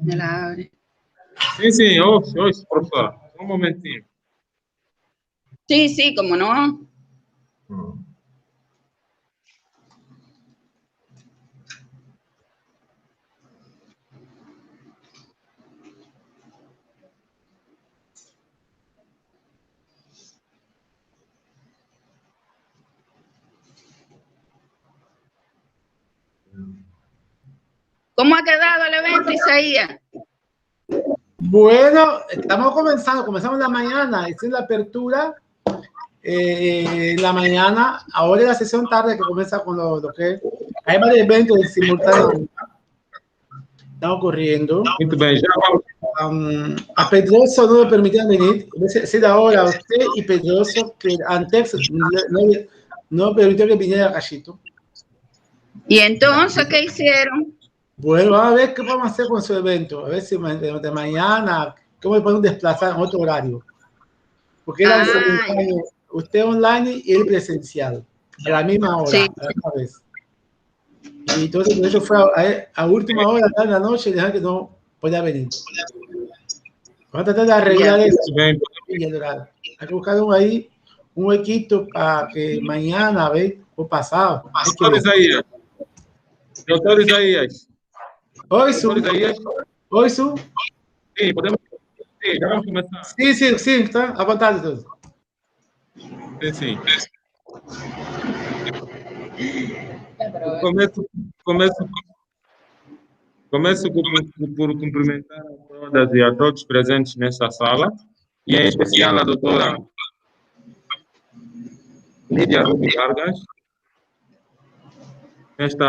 Me la abre. Sim, sim, ouço, professora. Um momentinho. Sí, sí, como no. ¿Cómo ha quedado el evento, Isaías? Bueno, comenzamos la mañana, esta es la apertura. La mañana, ahora es la sesión tarde que comienza con lo que hay varios eventos simultáneos están ocurriendo. Muito bem, já vamos. A Pedroso no me permitían venir, si ahora usted y Pedroso, que antes no permitió que viniera a Cachito. ¿Y entonces qué hicieron? Bueno, vamos a ver qué vamos a hacer con su evento, a ver si de mañana, cómo le podemos desplazar en otro horario. Porque era simultáneo, usted online y él presencial, a la misma hora, sí. a la misma vez. Y entonces, por eso fue a última hora, de la noche, dejar que no podía venir. Vamos a tratar de arreglar eso. Hay que buscar ahí un huequito para que mañana, a ver, o pasado. Doutor Isaías. Oi, Su. Oi, Su. Sim, podemos. Sim, já vamos começar. Sim, está à vontade todos. Sim. Começo por cumprimentar a todas e a todos presentes nesta sala, e em especial a doutora Lídia Rubio Vargas, neste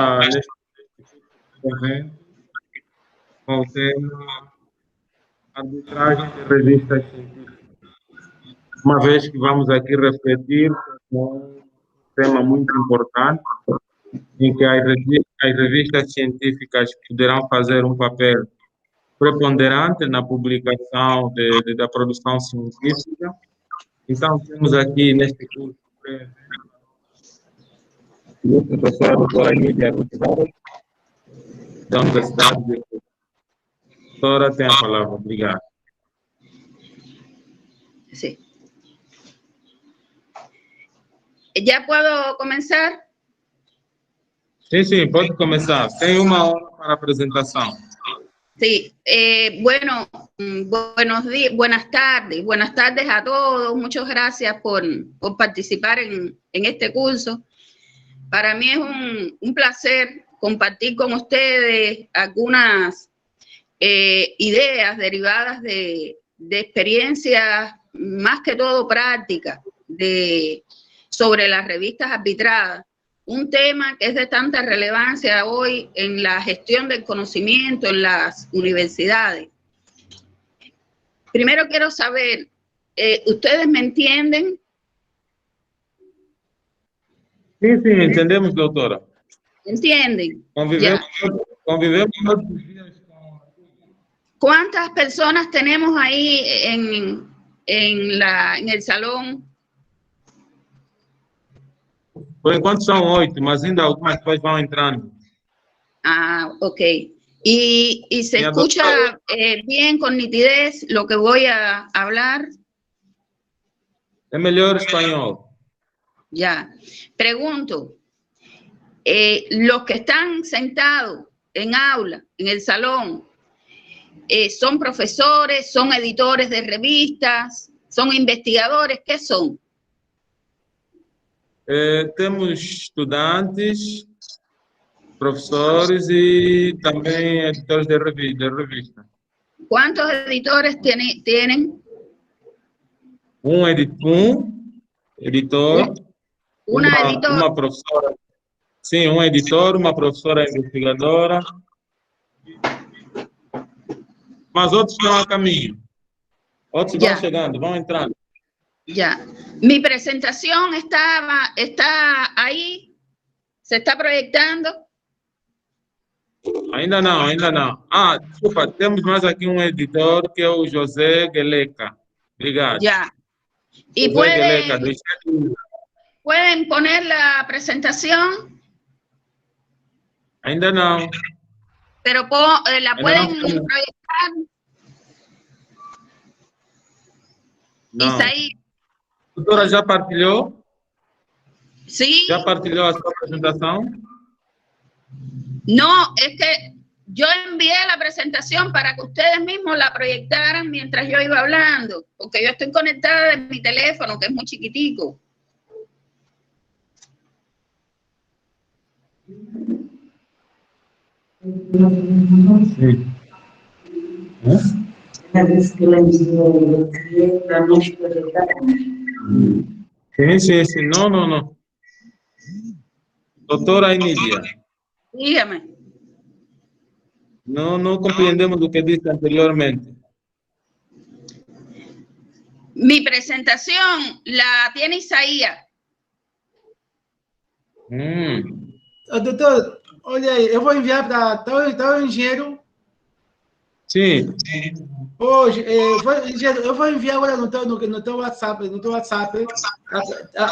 evento, com o tema Arbitragem de Revistas Científicas. Uma vez que vamos aqui refletir com um tema muito importante, em que as revistas científicas poderão fazer um papel preponderante na publicação da produção científica. Então, temos aqui neste curso o professor doutora Lídia Rubio Vargas, da Universidade de Cuba. Doutora, tem a palavra. Obrigado. Sí. ¿Ya puedo comenzar? Sí, puede comenzar. Tengo una hora para la presentación. Sí, bueno, buenas tardes a todos. Muchas gracias por participar en este curso. Para mí es un placer compartir con ustedes algunas ideas derivadas de experiencias, más que todo prácticas, sobre las revistas arbitradas. Un tema que es de tanta relevancia hoy en la gestión del conocimiento en las universidades. Primero quiero saber, ¿ustedes me entienden? Sí, entendemos, doctora. ¿Entienden? Convivemos todos los días con... ¿Cuántas personas tenemos ahí en el salón? Por enquanto são 8, mas ainda algumas pessoas vão entrando. Ah, ok. ¿Y se escucha bien, con nitidez, lo que voy a hablar? Es mejor español. Ya. Pregunto, los que están sentados en aula, en el salón, ¿son profesores, son editores de revistas, son investigadores? ¿Qué son? Temos estudantes, professores e também editores de revista. ¿Cuántos editores tienen? Um editor, uma professora. Sim, um editor, uma professora investigadora. Mas outros estão a caminho. Outros vão chegando, vão entrando. Ya. Mi presentación está ahí, se está proyectando. Ainda não. Ah, desculpa, temos mais aqui um editor que é o José Gueleca. Obrigado. Ya. ¿Y pueden poner la presentación? Ainda não. Pero la pueden proyectar. Não. Isaí. A doutora já partilhou? Sí. Já partilhou a sua apresentação? No, es que yo envié la presentación para que ustedes mismos la proyectaran mientras yo iba hablando, porque yo estoy conectada de mi teléfono, que es muy chiquitico. Sim. Sim. Não. Doutora Emília, Dígame. não compreendemos o que disse anteriormente. Mi presentación la tiene Isaías. Doutor, olha aí, eu vou enviar para tal engenheiro. Sim. Hoje, eu vou enviar agora no teu WhatsApp.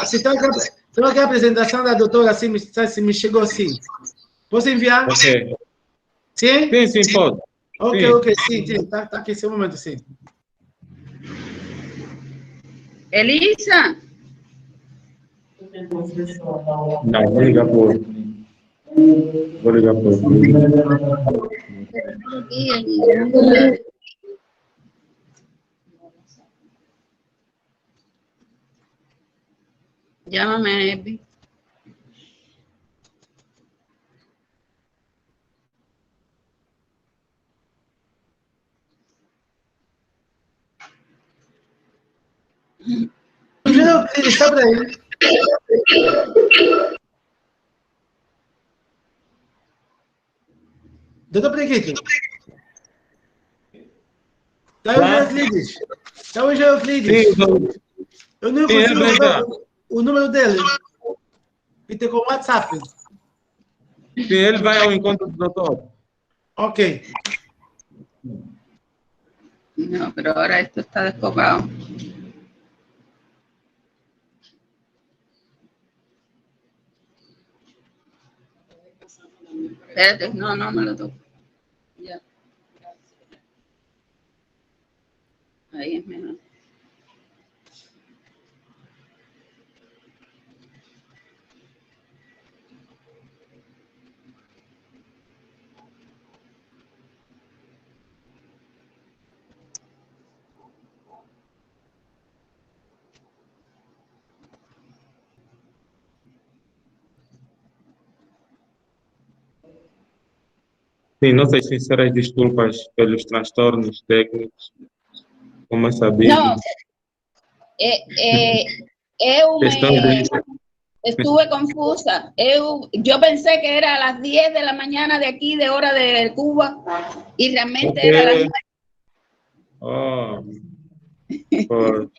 Se tem aqui a apresentação da doutora, assim, se me chegou assim. Posso enviar? Ok. Sim? Sim, pode. Ok, sim. Tá aqui esse momento, sim. Elisa. Não, vou ligar por. Llámame, Epi. Ele está por aí. Doutor Prequito. Tá o Euclides. Eu não consigo o número dele. E tem com o WhatsApp. Sim, ele vai ao encontro do doutor. Ok. No, pero ahora esto está desfocado. Espérate, no me lo toco. Ya. Ahí es mejor. Sim, nossas sinceras desculpas pelos transtornos técnicos, como é sabido. No, eu estuve confusa. Yo pensé que era a las 10 de la mañana de aquí, de hora de Cuba, y realmente era a las 9. Oh, por...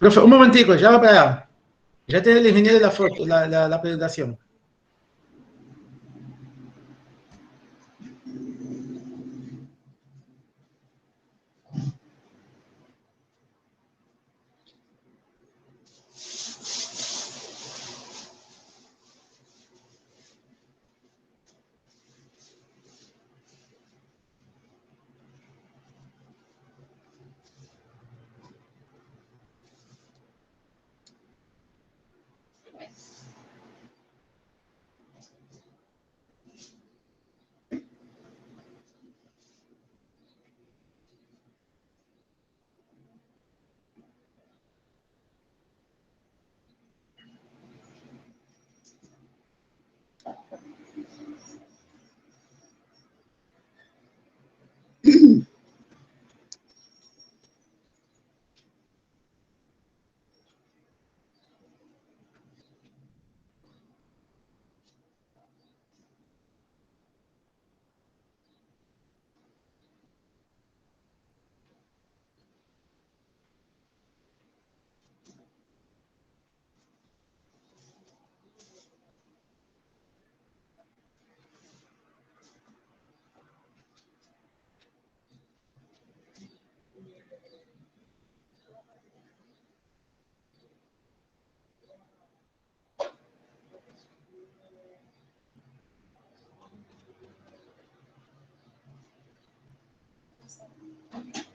Profe, un momentico, ya va para allá. Ya te eliminé la foto, la presentación.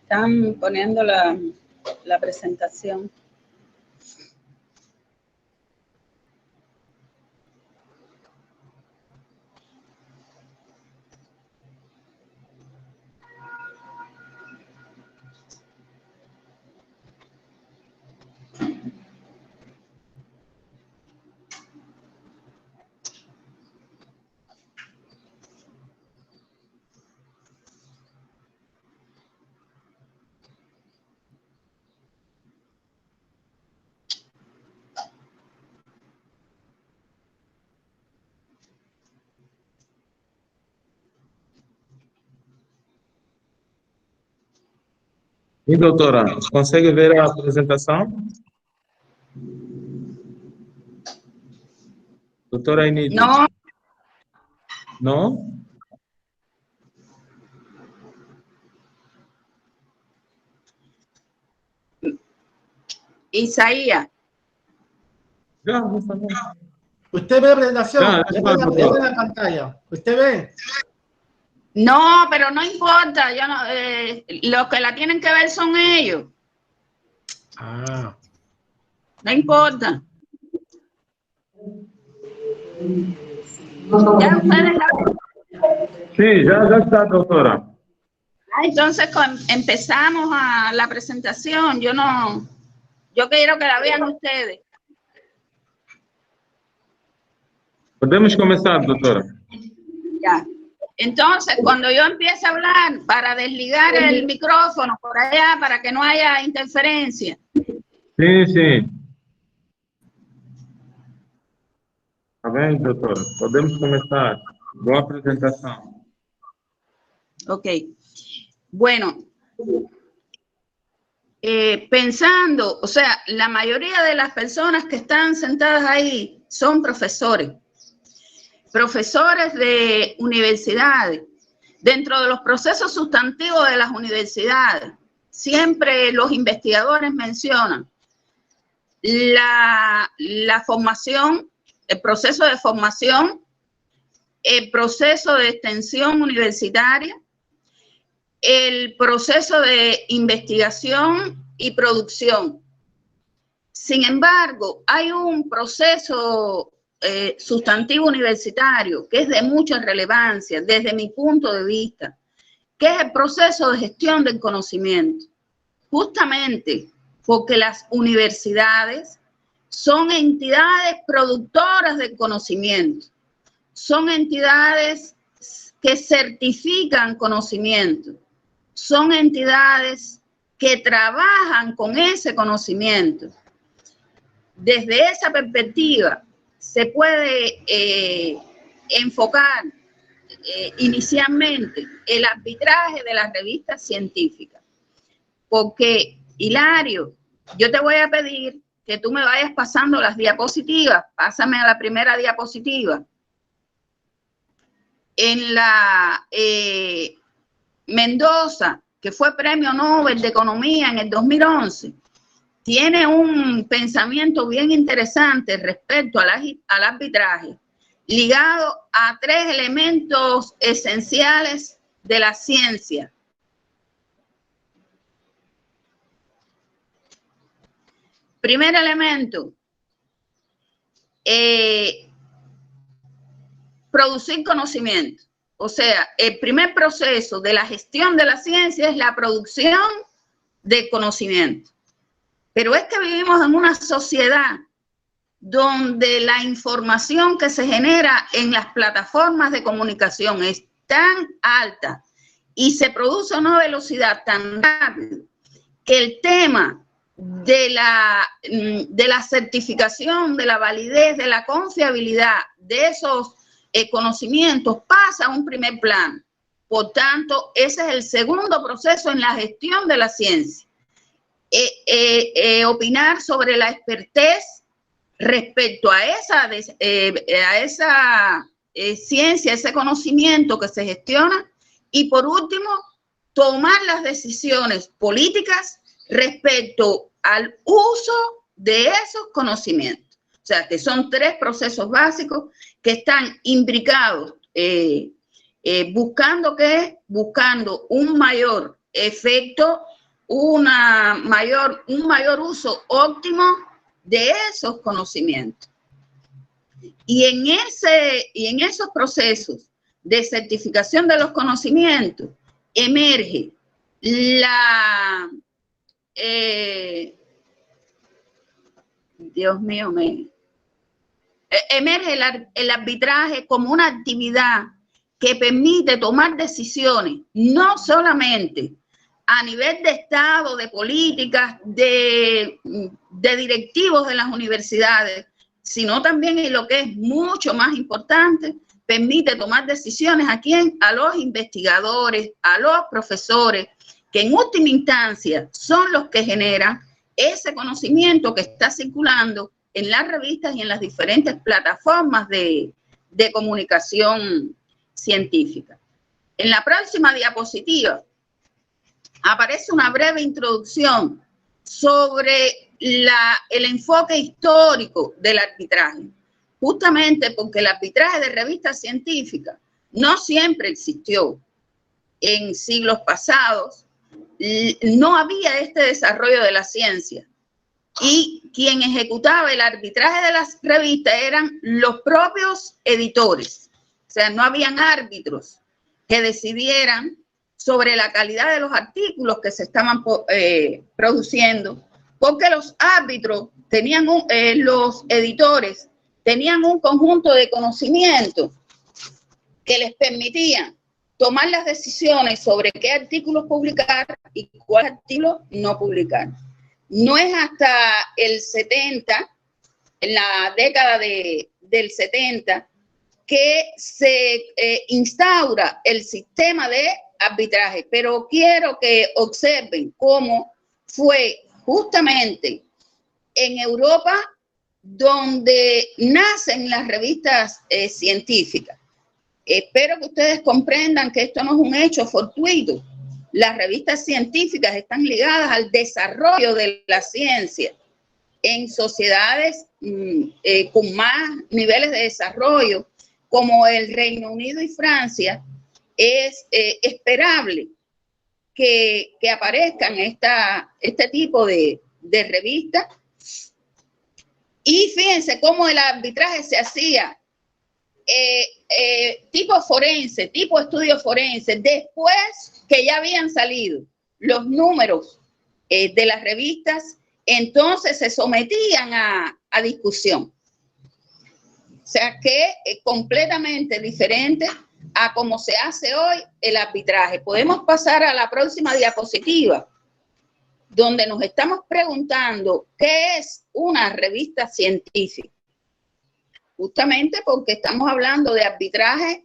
Están poniendo la presentación. E doutora, consegue ver a apresentação? Doutora Enid? No, Não? Isaías. Já, não sabemos. ¿Usted ve la presentación? Ya, Ya está en la pantalla. ¿Usted ve? No, pero no importa. Yo no, los que la tienen que ver son ellos. Ah. No importa. Ya ustedes Sim, já está, doutora. entonces empezamos a la presentación. Yo quiero que la vean ustedes. Podemos começar, doutora. Ya. Entonces, cuando yo empiece a hablar, para desligar el micrófono por allá, para que no haya interferencia. Sim, sim. Tá bem, doutora? Podemos começar. Boa apresentação. Ok. Bueno, pensando, o sea, la mayoría de las personas que están sentadas ahí son profesores de universidades. Dentro de los procesos sustantivos de las universidades, siempre los investigadores mencionan la formación, el proceso de formación, el proceso de extensión universitaria, el proceso de investigación y producción. Sin embargo, hay un proceso sustantivo universitario que es de mucha relevancia desde mi punto de vista, que es el proceso de gestión del conocimiento. Justamente porque las universidades son entidades productoras del conocimiento, son entidades que certifican conocimiento, son entidades que trabajan con ese conocimiento. Desde esa perspectiva se puede enfocar inicialmente el arbitraje de las revistas científicas, porque Hilario yo te voy a pedir que tú me vayas pasando las diapositivas. Pásame a la primera diapositiva. En la Mendoza, que fue Premio Nobel de Economía en el 2011, tiene un pensamiento bien interesante respecto al arbitraje, ligado a 3 elementos esenciales de la ciencia. Primer elemento, producir conocimiento. O sea, el primer proceso de la gestión de la ciencia es la producción de conocimiento. Pero es que vivimos en una sociedad donde la información que se genera en las plataformas de comunicación es tan alta y se produce a una velocidad tan rápida que el tema de la certificación, de la validez, de la confiabilidad de esos conocimientos pasa a un primer plano. Por tanto, ese es el segundo proceso en la gestión de la ciencia. Opinar sobre la expertez respecto a esa ciencia, ese conocimiento que se gestiona, y por último, tomar las decisiones políticas respecto al uso de esos conocimientos. O sea, que son 3 procesos básicos que están imbricados, buscando un mayor efecto, un mayor uso óptimo de esos conocimientos. Y en esos procesos de certificación de los conocimientos emerge emerge el arbitraje como una actividad que permite tomar decisiones, no solamente a nivel de Estado, de políticas, de directivos de las universidades, sino también, y lo que es mucho más importante, permite tomar decisiones a los investigadores, a los profesores, que en última instancia son los que generan ese conocimiento que está circulando en las revistas y en las diferentes plataformas de comunicación científica. En la próxima diapositiva aparece una breve introducción sobre el enfoque histórico del arbitraje, justamente porque el arbitraje de revistas científicas no siempre existió. En siglos pasados no había este desarrollo de la ciencia, y quien ejecutaba el arbitraje de las revistas eran los propios editores. O sea, no habían árbitros que decidieran sobre la calidad de los artículos que se estaban produciendo, porque los árbitros tenían los editores tenían un conjunto de conocimientos que les permitían tomar las decisiones sobre qué artículos publicar y cuáles artículos no publicar. No es hasta el 70, en la década del 70, que se instaura el sistema de arbitraje, pero quiero que observen cómo fue justamente en Europa donde nacen las revistas científicas. Espero que ustedes comprendan que esto no es un hecho fortuito. Las revistas científicas están ligadas al desarrollo de la ciencia en sociedades con más niveles de desarrollo, como el Reino Unido y Francia. Es esperable que aparezcan este tipo de revistas. Y fíjense cómo el arbitraje se hacía tipo forense, tipo estudio forense, después que ya habían salido los números de las revistas, entonces se sometían a discusión. O sea que es completamente diferente a cómo se hace hoy el arbitraje. Podemos pasar a la próxima diapositiva, donde nos estamos preguntando qué es una revista científica. Justamente porque estamos hablando de arbitraje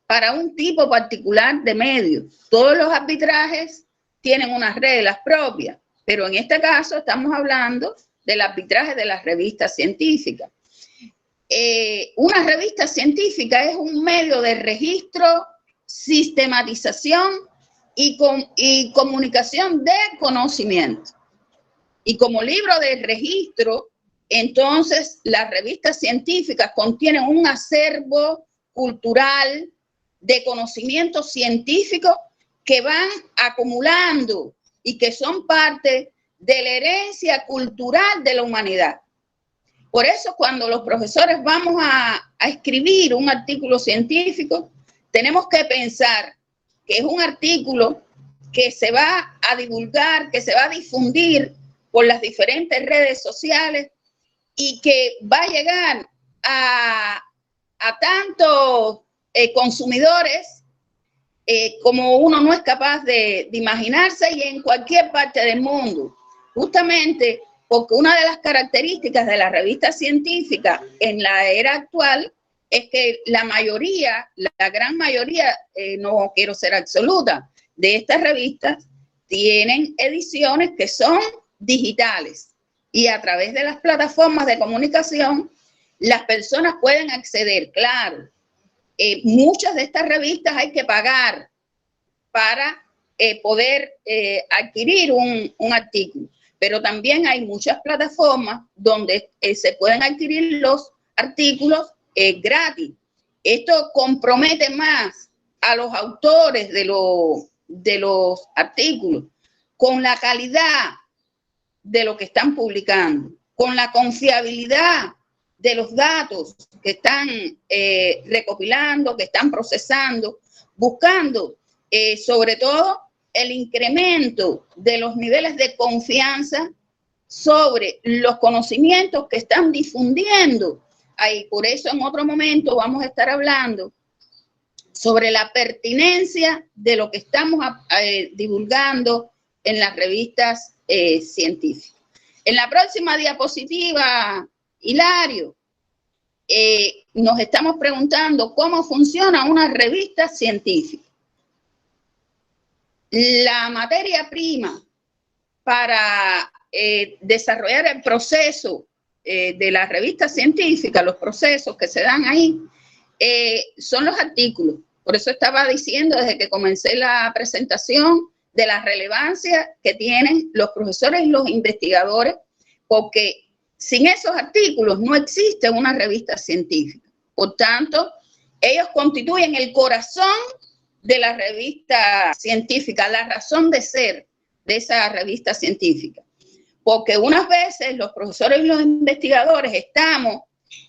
para un tipo particular de medios. Todos los arbitrajes tienen unas reglas propias, pero en este caso estamos hablando del arbitraje de las revistas científicas. Una revista científica es un medio de registro, sistematización y comunicación de conocimiento. Y como libro de registro, entonces las revistas científicas contienen un acervo cultural de conocimiento científico que van acumulando y que son parte de la herencia cultural de la humanidad. Por eso cuando los profesores vamos a escribir un artículo científico, tenemos que pensar que es un artículo que se va a divulgar, que se va a difundir por las diferentes redes sociales y que va a llegar a tantos consumidores como uno no es capaz de imaginarse y en cualquier parte del mundo. Justamente porque una de las características de la revista científica en la era actual es que la mayoría, la gran mayoría, no quiero ser absoluta, de estas revistas tienen ediciones que son digitales y a través de las plataformas de comunicación las personas pueden acceder, claro. Muchas de estas revistas hay que pagar para poder adquirir un artículo, pero también hay muchas plataformas donde se pueden adquirir los artículos gratis. Esto compromete más a los autores de los artículos con la calidad de lo que están publicando, con la confiabilidad de los datos que están recopilando, que están procesando, buscando sobre todo el incremento de los niveles de confianza sobre los conocimientos que están difundiendo. Ahí, por eso en otro momento vamos a estar hablando sobre la pertinencia de lo que estamos divulgando en las revistas científicas. En la próxima diapositiva, Hilario, nos estamos preguntando cómo funciona una revista científica. La materia prima para desarrollar el proceso de la revista científica, los procesos que se dan ahí, son los artículos. Por eso estaba diciendo desde que comencé la presentación de la relevancia que tienen los profesores y los investigadores, porque sin esos artículos no existe una revista científica. Por tanto, ellos constituyen el corazón de la revista científica, la razón de ser de esa revista científica. Porque unas veces los profesores y los investigadores estamos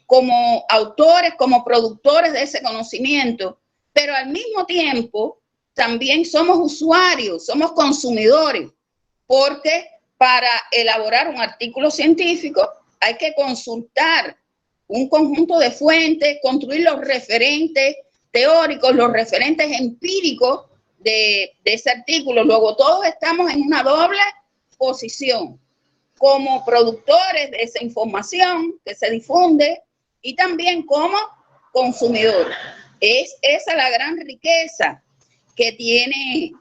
como autores, como productores de ese conocimiento, pero al mismo tiempo también somos usuarios, somos consumidores, porque para elaborar un artículo científico hay que consultar un conjunto de fuentes, construir los referentes teóricos, los referentes empíricos de ese artículo. Luego todos estamos en una doble posición, como productores de esa información que se difunde y también como consumidores. Es esa la gran riqueza que tiene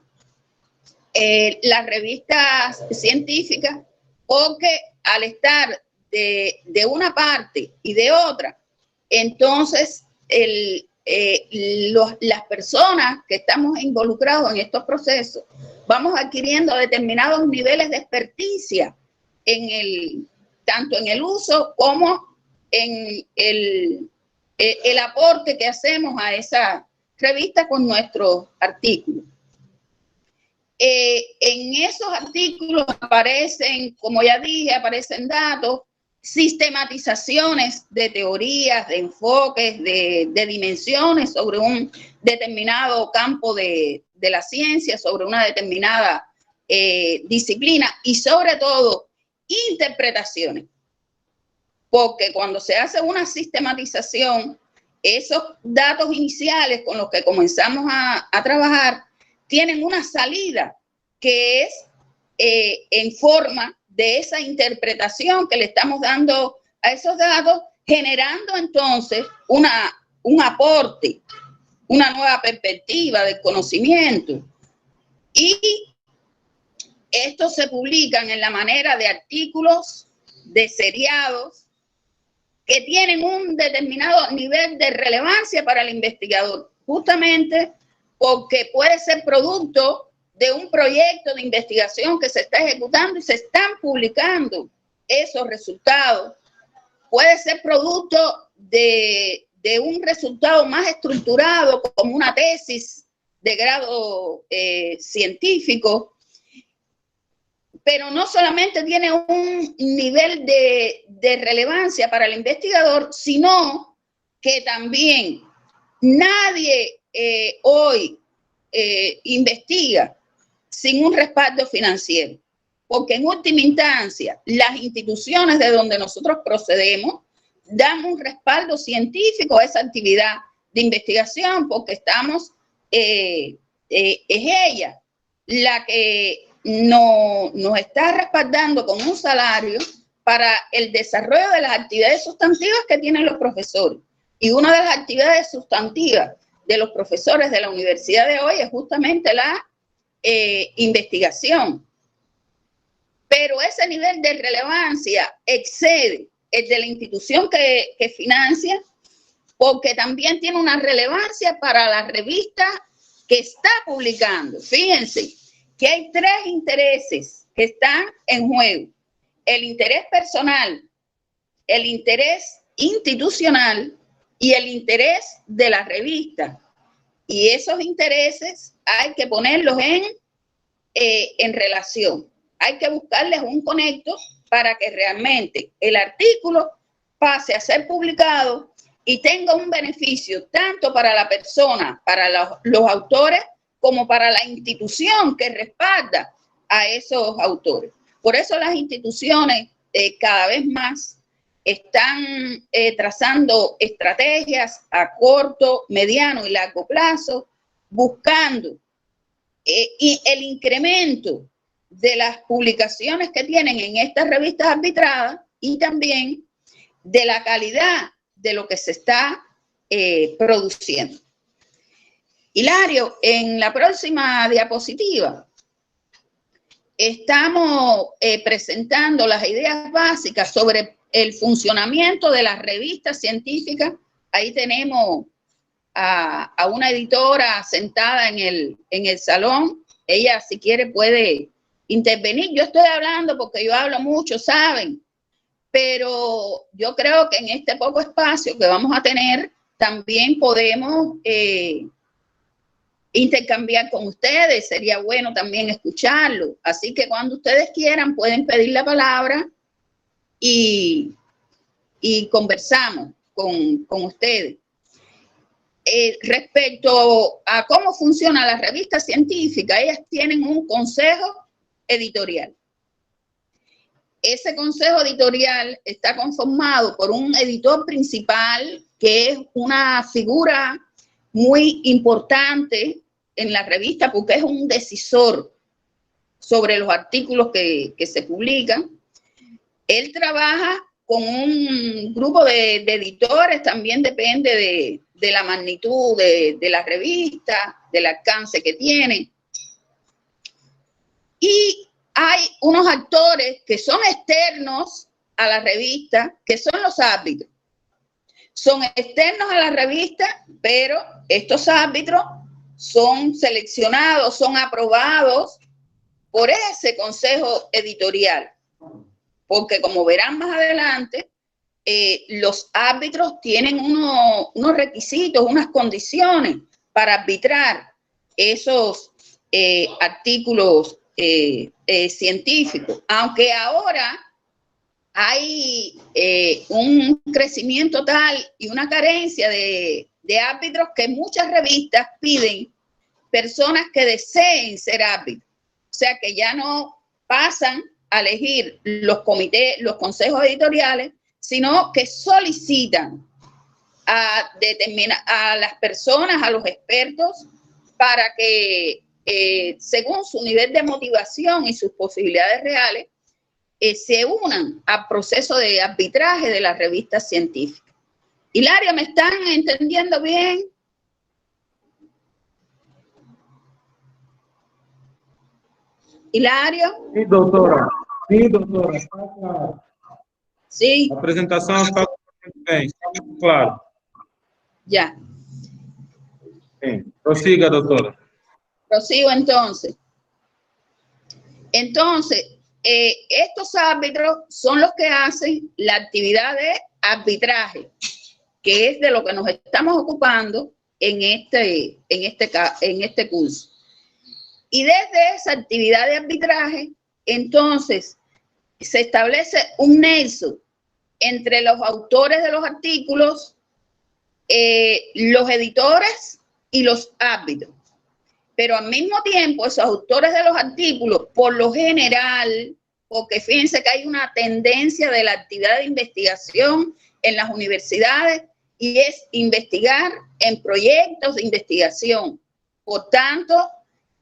las revistas científicas, porque al estar de una parte y de otra, entonces las personas que estamos involucrados en estos procesos vamos adquiriendo determinados niveles de experticia tanto en el uso como en el aporte que hacemos a esa revista con nuestros artículos. En esos artículos aparecen, como ya dije, aparecen datos, sistematizaciones de teorías, de enfoques, de dimensiones sobre un determinado campo de la ciencia, sobre una determinada disciplina y sobre todo interpretaciones. Porque cuando se hace una sistematización, esos datos iniciales con los que comenzamos a trabajar tienen una salida que es en forma de esa interpretación que le estamos dando a esos datos, generando entonces un aporte, una nueva perspectiva del conocimiento. Y estos se publican en la manera de artículos, de seriados, que tienen un determinado nivel de relevancia para el investigador, justamente porque puede ser producto de un proyecto de investigación que se está ejecutando y se están publicando esos resultados. Puede ser producto de un resultado más estructurado, como una tesis de grado científico, pero no solamente tiene un nivel de relevancia para el investigador, sino que también nadie hoy investiga sin un respaldo financiero, porque en última instancia las instituciones de donde nosotros procedemos dan un respaldo científico a esa actividad de investigación, porque estamos, es ella la que nos está respaldando con un salario para el desarrollo de las actividades sustantivas que tienen los profesores. Y una de las actividades sustantivas de los profesores de la universidad de hoy es justamente la investigación. Pero ese nivel de relevancia excede el de la institución que financia, porque también tiene una relevancia para la revista que está publicando. Fíjense que hay tres intereses que están en juego: el interés personal, el interés institucional y el interés de la revista. Y esos intereses hay que ponerlos en relación. Hay que buscarles un conecto para que realmente el artículo pase a ser publicado y tenga un beneficio tanto para la persona, para los autores, como para la institución que respalda a esos autores. Por eso las instituciones cada vez más están trazando estrategias a corto, mediano y largo plazo, buscando el incremento de las publicaciones que tienen en estas revistas arbitradas y también de la calidad de lo que se está produciendo. Hilario, en la próxima diapositiva estamos presentando las ideas básicas sobre el funcionamiento de las revistas científicas. Ahí tenemos a una editora sentada en el salón. Ella, si quiere, puede intervenir. Yo estoy hablando porque yo hablo mucho, ¿saben? Pero yo creo que en este poco espacio que vamos a tener, también podemos intercambiar con ustedes. Sería bueno también escucharlo. Así que cuando ustedes quieran, pueden pedir la palabra y conversamos con ustedes. Respecto a cómo funciona la revista científica, ellas tienen un consejo editorial. Ese consejo editorial está conformado por un editor principal, que es una figura muy importante en la revista porque es un decisor sobre los artículos que se publican. Él trabaja con un grupo de editores, también depende de la magnitud de la revista, del alcance que tiene. Y hay unos actores que son externos a la revista, que son los árbitros. Son externos a la revista, pero estos árbitros son seleccionados, son aprobados por ese consejo editorial. Porque como verán más adelante, los árbitros tienen unos requisitos, unas condiciones para arbitrar esos artículos científicos. Aunque ahora hay un crecimiento tal y una carencia de árbitros que muchas revistas piden personas que deseen ser árbitros. O sea, que ya no pasan a elegir los comités, los consejos editoriales, sino que solicitan a las personas, a los expertos, para que según su nivel de motivación y sus posibilidades reales, se unan al proceso de arbitraje de las revistas científicas. Hilaria, ¿me están entendiendo bien? Hilario. Sí, doctora. Sí, doctora. Está claro. Sí. La presentación está bien. Claro. Ya. Sí. Prosiga, doctora. Prosigo entonces. Entonces, estos árbitros son los que hacen la actividad de arbitraje, que es de lo que nos estamos ocupando en este curso. Y desde esa actividad de arbitraje, entonces, se establece un nexo entre los autores de los artículos, los editores y los árbitros. Pero al mismo tiempo, esos autores de los artículos, por lo general, porque fíjense que hay una tendencia de la actividad de investigación en las universidades y es investigar en proyectos de investigación. Por tanto,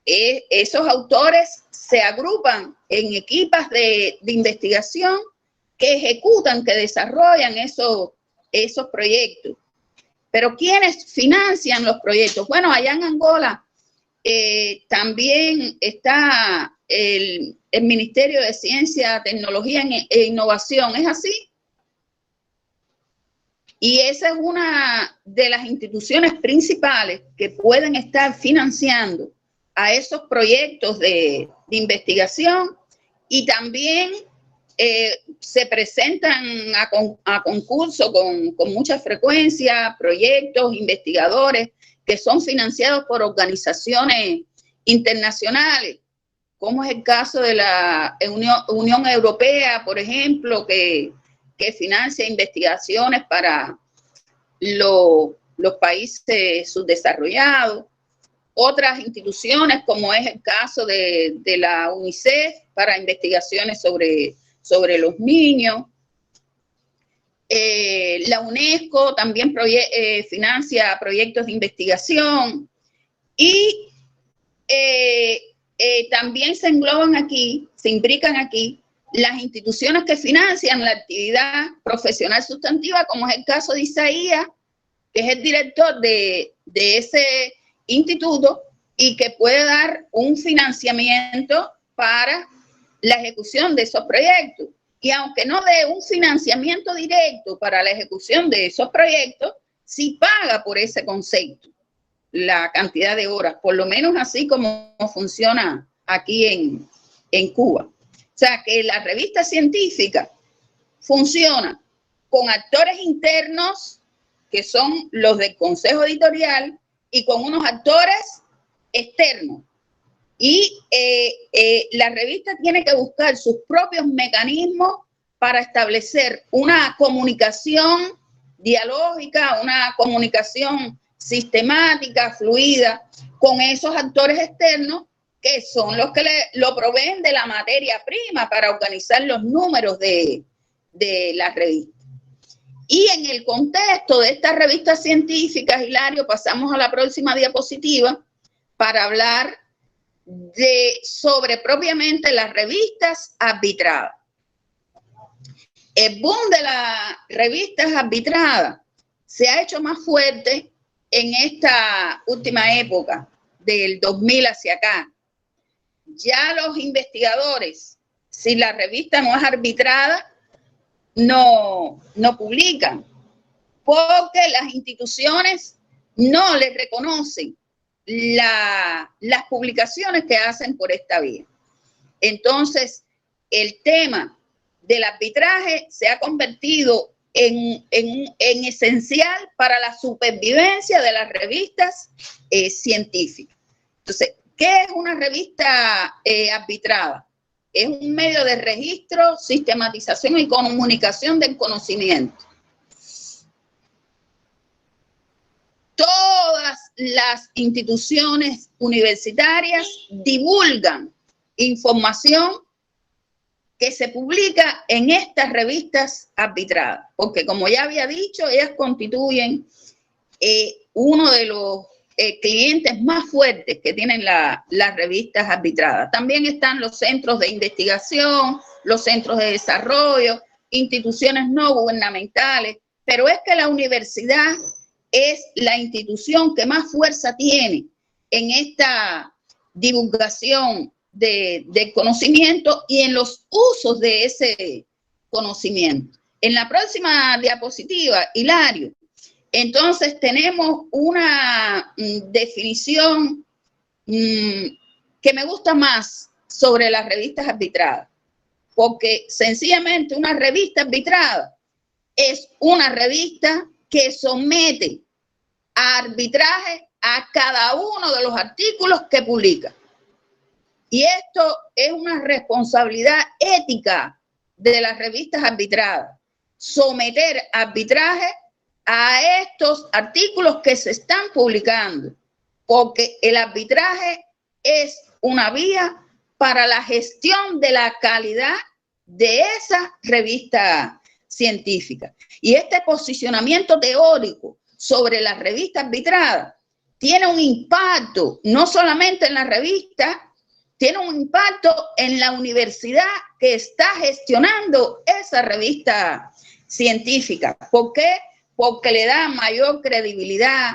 esos autores se agrupan en equipas de investigación que ejecutan, que desarrollan esos proyectos. Pero ¿quiénes financian los proyectos? Bueno, allá en Angola también está el Ministerio de Ciencia, Tecnología e Innovación. ¿Es así? Y esa es una de las instituciones principales que pueden estar financiando a esos proyectos de investigación, y también se presentan a concurso con mucha frecuencia proyectos, investigadores que son financiados por organizaciones internacionales, como es el caso de la Unión Europea, por ejemplo, que financia investigaciones para los países subdesarrollados. Otras instituciones, como es el caso de la UNICEF, para investigaciones sobre los niños. La UNESCO también financia proyectos de investigación, y también se engloban aquí, se imbrican aquí las instituciones que financian la actividad profesional sustantiva, como es el caso de Isaías, que es el director de ese instituto y que puede dar un financiamiento para la ejecución de esos proyectos. Y aunque no dé un financiamiento directo para la ejecución de esos proyectos, sí paga por ese concepto la cantidad de horas, por lo menos así como funciona aquí en Cuba. O sea que la revista científica funciona con actores internos, que son los del consejo editorial, y con unos actores externos. Y la revista tiene que buscar sus propios mecanismos para establecer una comunicación dialógica, una comunicación sistemática, fluida, con esos actores externos, que son los que lo proveen de la materia prima para organizar los números de la revista. Y en el contexto de estas revistas científicas, Hilario, pasamos a la próxima diapositiva para hablar sobre propiamente las revistas arbitradas. El boom de las revistas arbitradas se ha hecho más fuerte en esta última época, del 2000 hacia acá. Ya los investigadores, si la revista no es arbitrada, no publican, porque las instituciones no les reconocen las publicaciones que hacen por esta vía. Entonces, el tema del arbitraje se ha convertido en esencial para la supervivencia de las revistas científicas. Entonces, ¿qué es una revista arbitrada? Es un medio de registro, sistematización y comunicación del conocimiento. Todas las instituciones universitarias divulgan información que se publica en estas revistas arbitradas, porque como ya había dicho, ellas constituyen uno de los clientes más fuertes que tienen las revistas arbitradas. También están los centros de investigación, los centros de desarrollo, instituciones no gubernamentales, pero es que la universidad es la institución que más fuerza tiene en esta divulgación del conocimiento y en los usos de ese conocimiento. En la próxima diapositiva, Hilario, entonces tenemos una definición que me gusta más sobre las revistas arbitradas, porque sencillamente una revista arbitrada es una revista que somete a arbitraje a cada uno de los artículos que publica. Y esto es una responsabilidad ética de las revistas arbitradas, someter arbitraje a estos artículos que se están publicando, porque el arbitraje es una vía para la gestión de la calidad de esa revista científica. Y este posicionamiento teórico sobre las revistas arbitradas tiene un impacto no solamente en la revista, tiene un impacto en la universidad que está gestionando esa revista científica. ¿Por qué? Porque le da mayor credibilidad,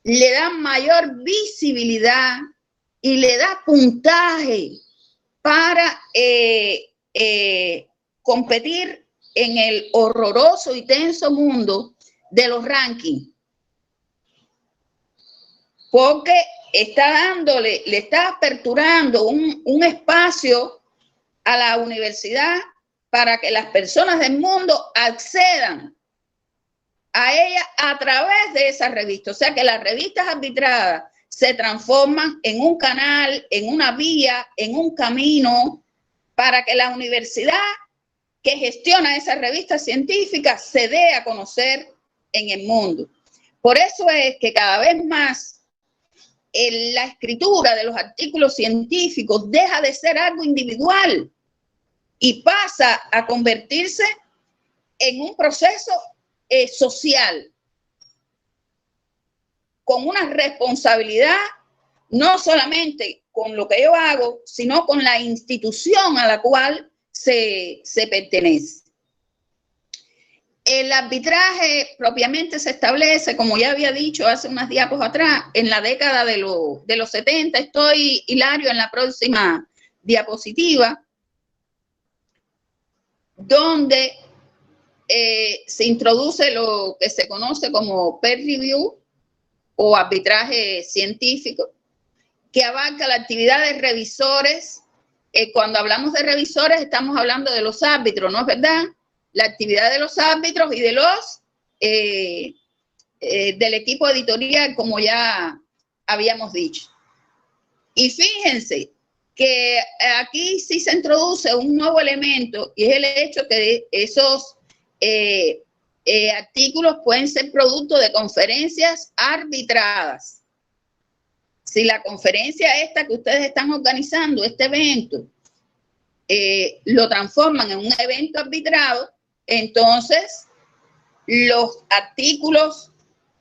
le da mayor visibilidad y le da puntaje para competir en el horroroso y tenso mundo de los rankings. Porque le está aperturando un espacio a la universidad para que las personas del mundo accedan a ella a través de esa revista. O sea que las revistas arbitradas se transforman en un canal, en una vía, en un camino para que la universidad que gestiona esa revista científica se dé a conocer en el mundo. Por eso es que cada vez más la escritura de los artículos científicos deja de ser algo individual y pasa a convertirse en un proceso social, con una responsabilidad no solamente con lo que yo hago, sino con la institución a la cual se pertenece. El arbitraje propiamente se establece, como ya había dicho hace unas diapos atrás, en la década de los 70. Estoy, Hilario, en la próxima diapositiva, donde se introduce lo que se conoce como peer review o arbitraje científico, que abarca la actividad de revisores. Cuando hablamos de revisores estamos hablando de los árbitros, ¿no es verdad? La actividad de los árbitros y de los del equipo editorial, como ya habíamos dicho. Y fíjense que aquí sí se introduce un nuevo elemento, y es el hecho que esos artículos pueden ser producto de conferencias arbitradas. Si la conferencia esta que ustedes están organizando, este evento, lo transforman en un evento arbitrado, entonces los artículos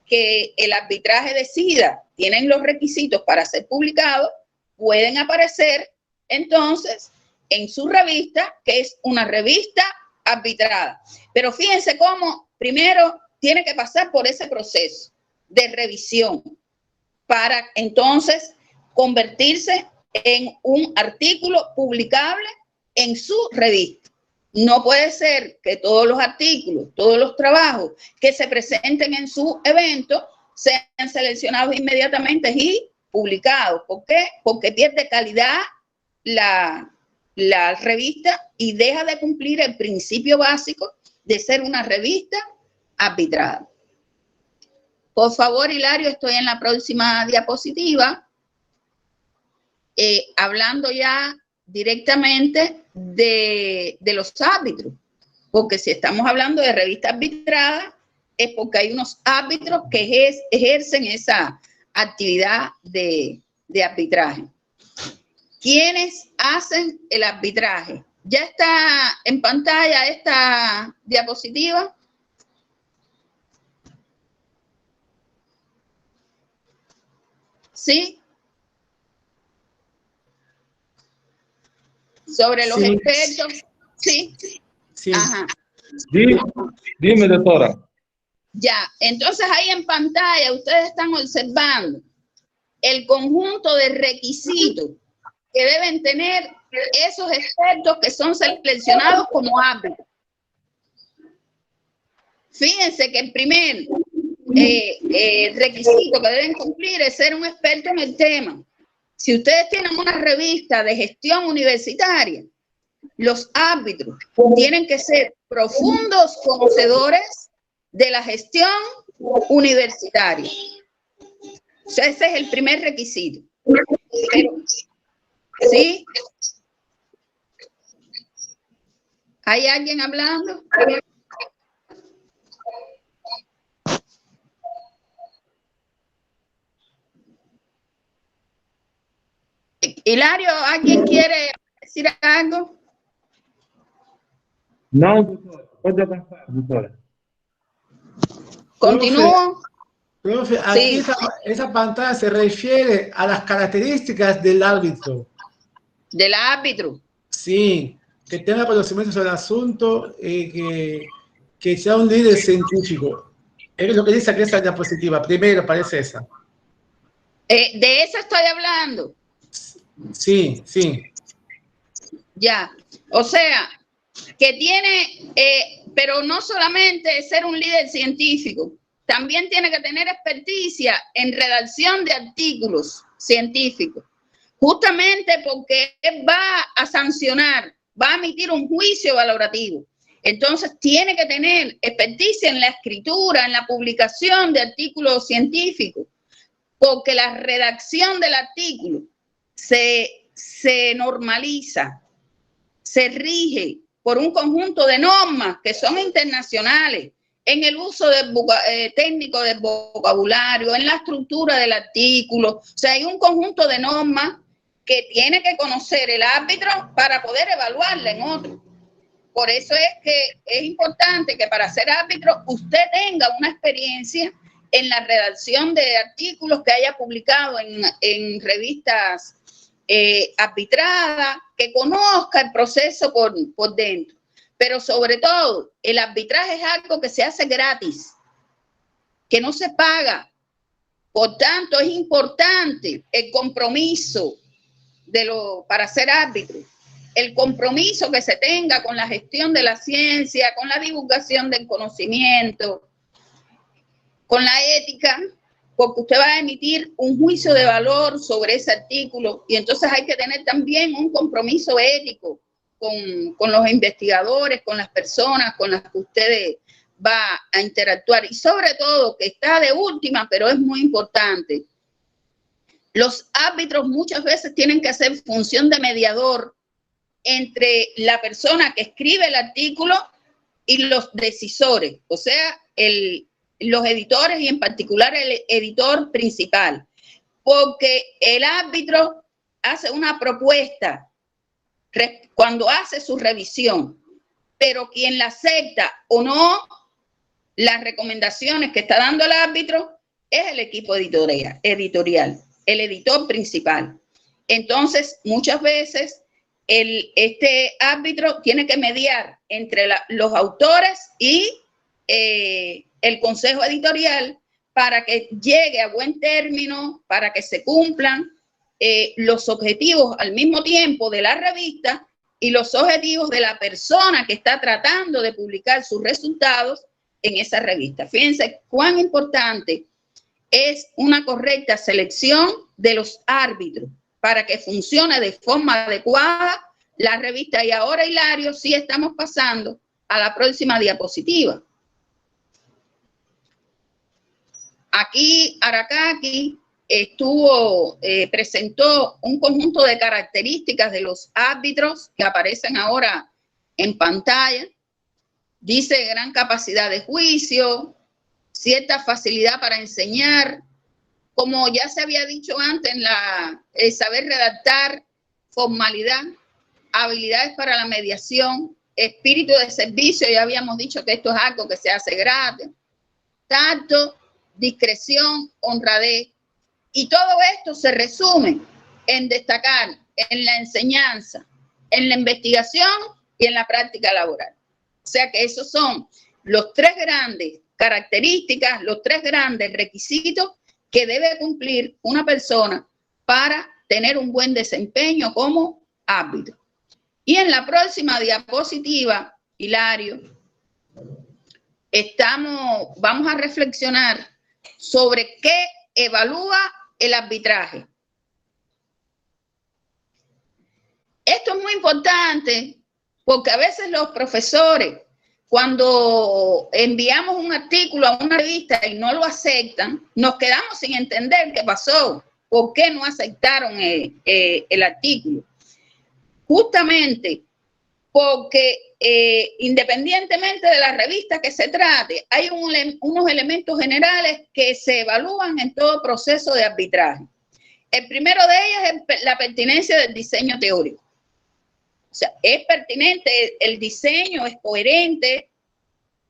que el arbitraje decida tienen los requisitos para ser publicados, pueden aparecer entonces en su revista, que es una revista arbitrada. Pero fíjense cómo primero tiene que pasar por ese proceso de revisión para entonces convertirse en un artículo publicable en su revista. No puede ser que todos los artículos, todos los trabajos que se presenten en su evento sean seleccionados inmediatamente y publicados. ¿Por qué? Porque pierde calidad la revista y deja de cumplir el principio básico de ser una revista arbitrada. Por favor, Hilario, estoy en la próxima diapositiva, hablando ya directamente de los árbitros, porque si estamos hablando de revista arbitrada es porque hay unos árbitros que ejercen esa actividad de arbitraje. ¿Quiénes hacen el arbitraje? ¿Ya está en pantalla esta diapositiva? ¿Sí? Sobre los expertos. ¿Sí? Sí. Ajá. Dime, doctora. Ya, entonces ahí en pantalla ustedes están observando el conjunto de requisitos que deben tener esos expertos que son seleccionados como árbitros. Fíjense que el primer requisito que deben cumplir es ser un experto en el tema. Si ustedes tienen una revista de gestión universitaria, los árbitros tienen que ser profundos conocedores de la gestión universitaria. O sea, ese es el primer requisito. Pero, ¿sí? ¿Hay alguien hablando? Hilario, ¿alguien quiere decir algo? No, doctora, puede pasar, doctora. ¿Continúo? Profe, aquí Sí. esa pantalla se refiere a las características del árbitro. Del árbitro. Sí, que tenga conocimiento sobre el asunto, que sea un líder científico. Es lo que dice aquí esa diapositiva. Primero aparece esa. De eso estoy hablando. Sí, sí. Ya. O sea, que tiene, pero no solamente ser un líder científico, también tiene que tener experticia en redacción de artículos científicos, justamente porque él va a sancionar, va a emitir un juicio valorativo. Entonces tiene que tener experticia en la escritura, en la publicación de artículos científicos, porque la redacción del artículo se normaliza, se rige por un conjunto de normas que son internacionales en el uso del técnico del vocabulario, en la estructura del artículo. O sea, hay un conjunto de normas que tiene que conocer el árbitro para poder evaluarla en otro. Por eso es que es importante que para ser árbitro usted tenga una experiencia en la redacción de artículos que haya publicado en revistas arbitradas, que conozca el proceso por dentro. Pero sobre todo, el arbitraje es algo que se hace gratis, que no se paga. Por tanto, es importante el compromiso para ser árbitro, el compromiso que se tenga con la gestión de la ciencia, con la divulgación del conocimiento, con la ética, porque usted va a emitir un juicio de valor sobre ese artículo y entonces hay que tener también un compromiso ético con los investigadores, con las personas con las que usted va a interactuar y sobre todo, que está de última, pero es muy importante, los árbitros muchas veces tienen que hacer función de mediador entre la persona que escribe el artículo y los decisores, o sea, los editores y en particular el editor principal, porque el árbitro hace una propuesta cuando hace su revisión, pero quien la acepta o no las recomendaciones que está dando el árbitro es el equipo editorial, el editor principal. Entonces, muchas veces este árbitro tiene que mediar entre los autores y el consejo editorial para que llegue a buen término, para que se cumplan los objetivos al mismo tiempo de la revista y los objetivos de la persona que está tratando de publicar sus resultados en esa revista. Fíjense cuán importante es una correcta selección de los árbitros para que funcione de forma adecuada la revista. Y ahora, Hilario, sí estamos pasando a la próxima diapositiva. Aquí Arakaki presentó un conjunto de características de los árbitros que aparecen ahora en pantalla. Dice gran capacidad de juicio, cierta facilidad para enseñar, como ya se había dicho antes, el saber redactar, formalidad, habilidades para la mediación, espíritu de servicio, ya habíamos dicho que esto es algo que se hace gratis, tacto, discreción, honradez, y todo esto se resume en destacar en la enseñanza, en la investigación y en la práctica laboral. O sea que esos son los tres grandes características, los tres grandes requisitos que debe cumplir una persona para tener un buen desempeño como árbitro. Y en la próxima diapositiva, Hilario, vamos a reflexionar sobre qué evalúa el arbitraje. Esto es muy importante porque a veces los profesores, cuando enviamos un artículo a una revista y no lo aceptan, nos quedamos sin entender qué pasó, por qué no aceptaron el artículo. Justamente porque independientemente de la revista que se trate, hay unos elementos generales que se evalúan en todo proceso de arbitraje. El primero de ellos es la pertinencia del diseño teórico. O sea, es pertinente, el diseño es coherente,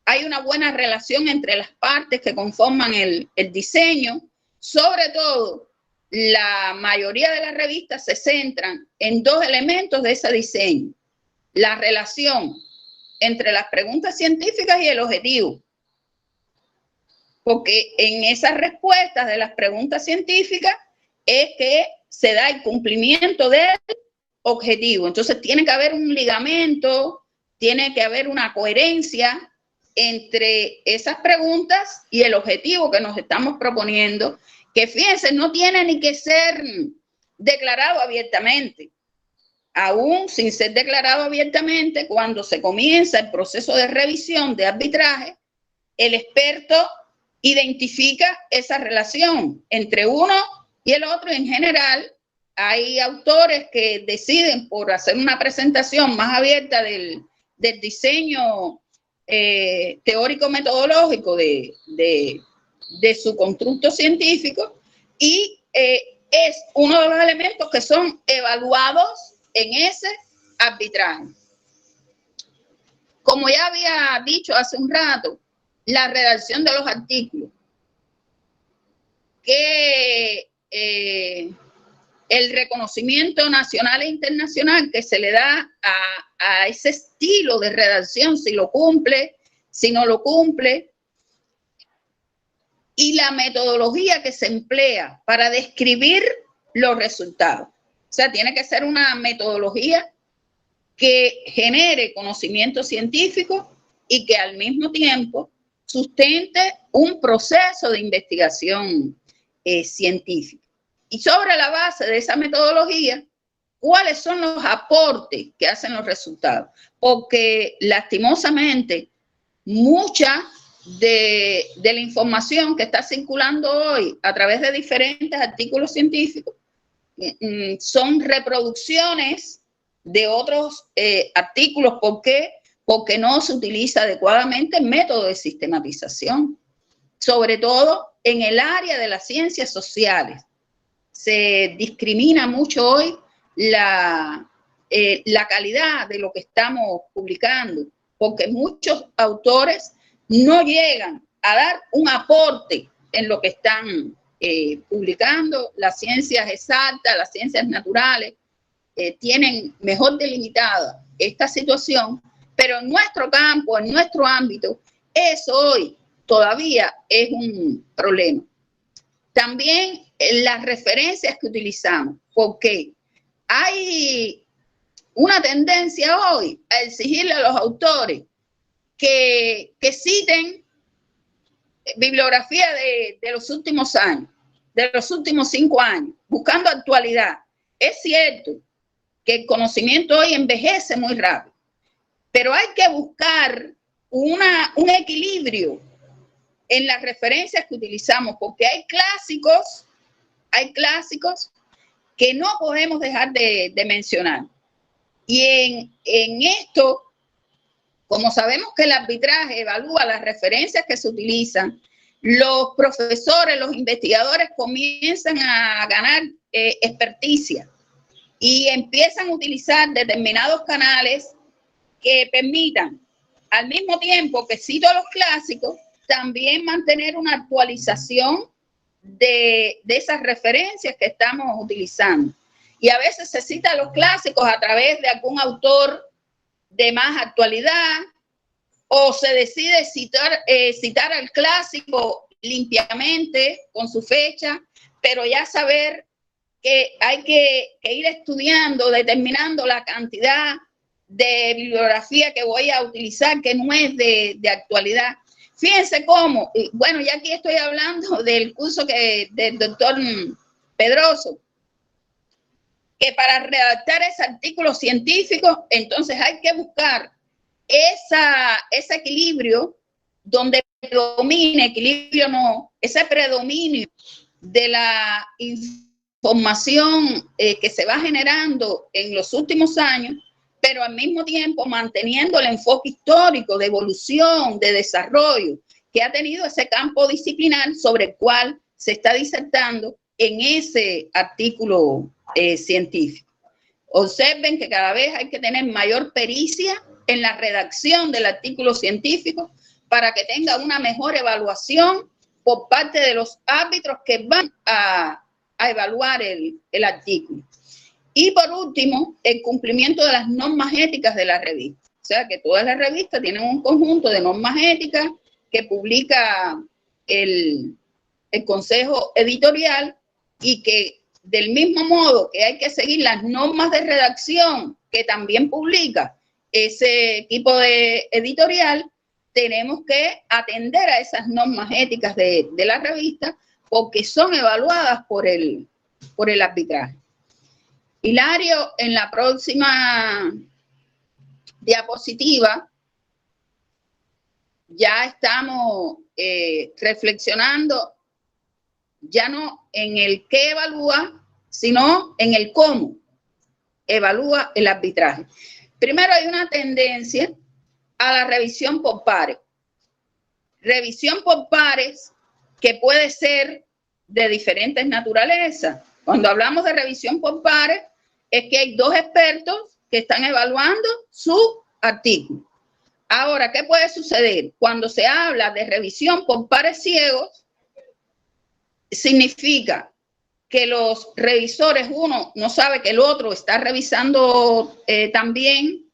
hay una buena relación entre las partes que conforman el diseño. Sobre todo, la mayoría de las revistas se centran en dos elementos de ese diseño: la relación entre las preguntas científicas y el objetivo. Porque en esas respuestas de las preguntas científicas es que se da el cumplimiento del objetivo. Entonces tiene que haber un ligamento, tiene que haber una coherencia entre esas preguntas y el objetivo que nos estamos proponiendo, que fíjense, no tiene ni que ser declarado abiertamente. Aún sin ser declarado abiertamente, cuando se comienza el proceso de revisión de arbitraje, el experto identifica esa relación entre uno y el otro. En general, hay autores que deciden por hacer una presentación más abierta del diseño teórico-metodológico de su constructo científico, y es uno de los elementos que son evaluados en ese arbitraje. Como ya había dicho hace un rato, la redacción de los artículos, que el reconocimiento nacional e internacional que se le da a ese estilo de redacción, si lo cumple, si no lo cumple, y la metodología que se emplea para describir los resultados. O sea, tiene que ser una metodología que genere conocimiento científico y que al mismo tiempo sustente un proceso de investigación científica. Y sobre la base de esa metodología, ¿cuáles son los aportes que hacen los resultados? Porque lastimosamente mucha de la información que está circulando hoy a través de diferentes artículos científicos son reproducciones de otros artículos. ¿Por qué? Porque no se utiliza adecuadamente el método de sistematización, sobre todo en el área de las ciencias sociales. Se discrimina mucho hoy la calidad de lo que estamos publicando, porque muchos autores no llegan a dar un aporte en lo que están publicando. Las ciencias exactas, las ciencias naturales tienen mejor delimitada esta situación, pero en nuestro campo, en nuestro ámbito, eso hoy todavía es un problema. También las referencias que utilizamos, porque hay una tendencia hoy a exigirle a los autores que citen bibliografía de los últimos años, de los últimos 5 años, buscando actualidad. Es cierto que el conocimiento hoy envejece muy rápido, pero hay que buscar un equilibrio en las referencias que utilizamos, porque hay clásicos que no podemos dejar de mencionar. Y en esto, como sabemos que el arbitraje evalúa las referencias que se utilizan, los profesores, los investigadores comienzan a ganar experticia y empiezan a utilizar determinados canales que permitan, al mismo tiempo que cito los clásicos, también mantener una actualización de esas referencias que estamos utilizando. Y a veces se cita los clásicos a través de algún autor de más actualidad, o se decide citar al clásico limpiamente con su fecha, pero ya saber que hay que ir estudiando, determinando la cantidad de bibliografía que voy a utilizar, que no es de actualidad. Fíjense cómo, bueno, ya aquí estoy hablando del curso del doctor Pedroso, que para redactar ese artículo científico, entonces hay que buscar ese equilibrio donde predomine, equilibrio no, ese predominio de la información que se va generando en los últimos años, pero al mismo tiempo manteniendo el enfoque histórico de evolución, de desarrollo que ha tenido ese campo disciplinar sobre el cual se está disertando en ese artículo científico. Observen que cada vez hay que tener mayor pericia en la redacción del artículo científico para que tenga una mejor evaluación por parte de los árbitros que van a evaluar el artículo. Y por último, el cumplimiento de las normas éticas de la revista. O sea, que todas las revistas tienen un conjunto de normas éticas que publica el Consejo Editorial, y que del mismo modo que hay que seguir las normas de redacción que también publica ese equipo de editorial, tenemos que atender a esas normas éticas de la revista, porque son evaluadas por el arbitraje. Hilario, en la próxima diapositiva ya estamos reflexionando ya no en el qué evalúa, sino en el cómo evalúa el arbitraje. Primero, hay una tendencia a la revisión por pares. Revisión por pares que puede ser de diferentes naturalezas. Cuando hablamos de revisión por pares, es que hay dos expertos que están evaluando su artículo. Ahora, ¿qué puede suceder? Cuando se habla de revisión por pares ciegos, significa que los revisores, uno no sabe que el otro está revisando también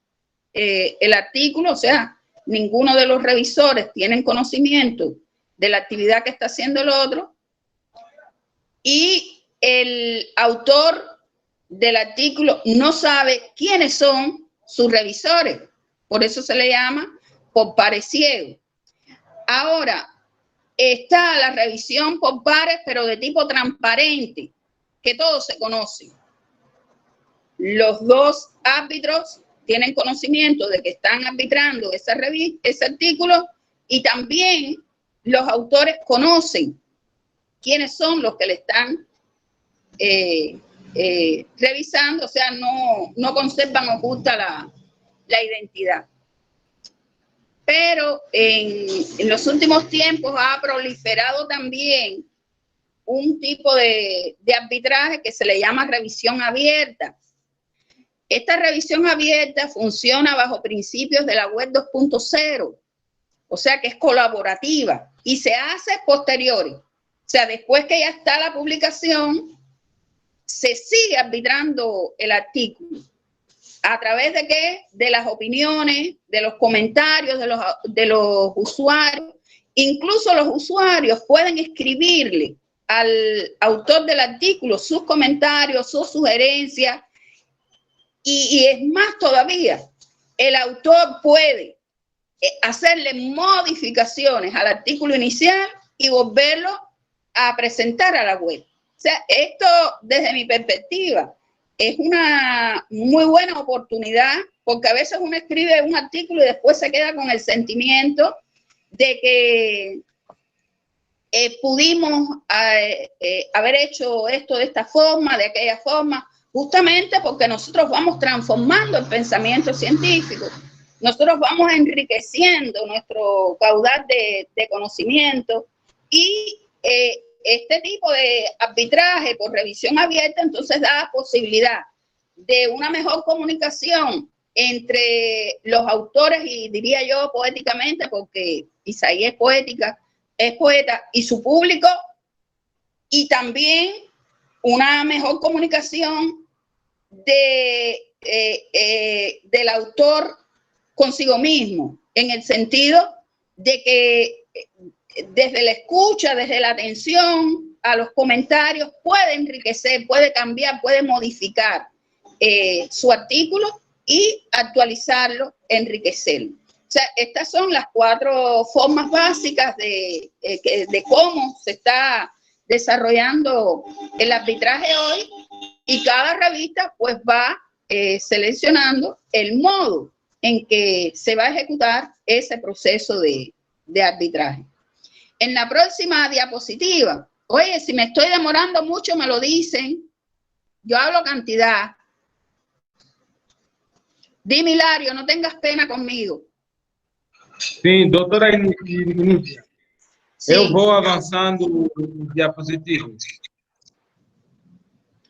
el artículo, o sea, ninguno de los revisores tienen conocimiento de la actividad que está haciendo el otro, y el autor del artículo no sabe quiénes son sus revisores, por eso se le llama por pares ciegos. Ahora, está la revisión por pares, pero de tipo transparente, que todos se conocen. Los dos árbitros tienen conocimiento de que están arbitrando ese artículo, y también los autores conocen quiénes son los que le están revisando, o sea, no conservan oculta la identidad. Pero en los últimos tiempos ha proliferado también un tipo de arbitraje que se le llama revisión abierta. Esta revisión abierta funciona bajo principios de la web 2.0, o sea que es colaborativa y se hace posteriori. O sea, después que ya está la publicación, se sigue arbitrando el artículo. ¿A través de qué? De las opiniones, de los comentarios de los usuarios. Incluso los usuarios pueden escribirle al autor del artículo sus comentarios, sus sugerencias, y es más todavía, el autor puede hacerle modificaciones al artículo inicial y volverlo a presentar a la web. O sea, esto desde mi perspectiva es una muy buena oportunidad, porque a veces uno escribe un artículo y después se queda con el sentimiento de que pudimos haber hecho esto de esta forma, de aquella forma, justamente porque nosotros vamos transformando el pensamiento científico, nosotros vamos enriqueciendo nuestro caudal de conocimiento, y este tipo de arbitraje por revisión abierta entonces da la posibilidad de una mejor comunicación entre los autores, y diría yo poéticamente, porque Isaías es poeta, y su público, y también una mejor comunicación del autor consigo mismo, en el sentido de que desde la escucha, desde la atención, a los comentarios, puede enriquecer, puede cambiar, puede modificar su artículo y actualizarlo, enriquecerlo. O sea, estas son las 4 formas básicas de cómo se está desarrollando el arbitraje hoy, y cada revista pues va seleccionando el modo en que se va a ejecutar ese proceso de arbitraje. En la próxima diapositiva, oye, si me estoy demorando mucho me lo dicen, yo hablo cantidad. Dime, Hilario, no tengas pena conmigo. Sim, doutora Inícia, Sí. eu vou avançando os diapositivos.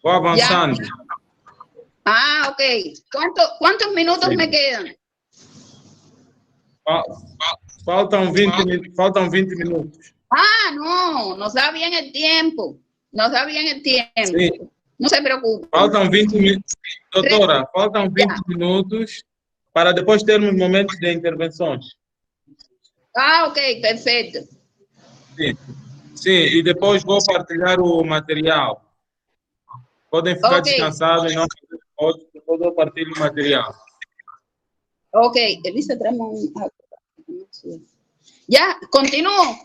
Vou avançando. Ya. Ah, ok. ¿Cuántos minutos Sí. me quedan? Faltam 20 minutos. Ah, no, nos da bien el tiempo. Nos da bien el tiempo. Sí. No se preocupe. Faltam 20 minutos. Doutora, faltam 20 minutos para depois termos momentos de intervenções. Ah, ok, perfecto. Sim. Sim, e depois vou partilhar o material. Podem ficar descansados e não depois eu partilho o material. Ok, Elisa, traemos ya, continúo.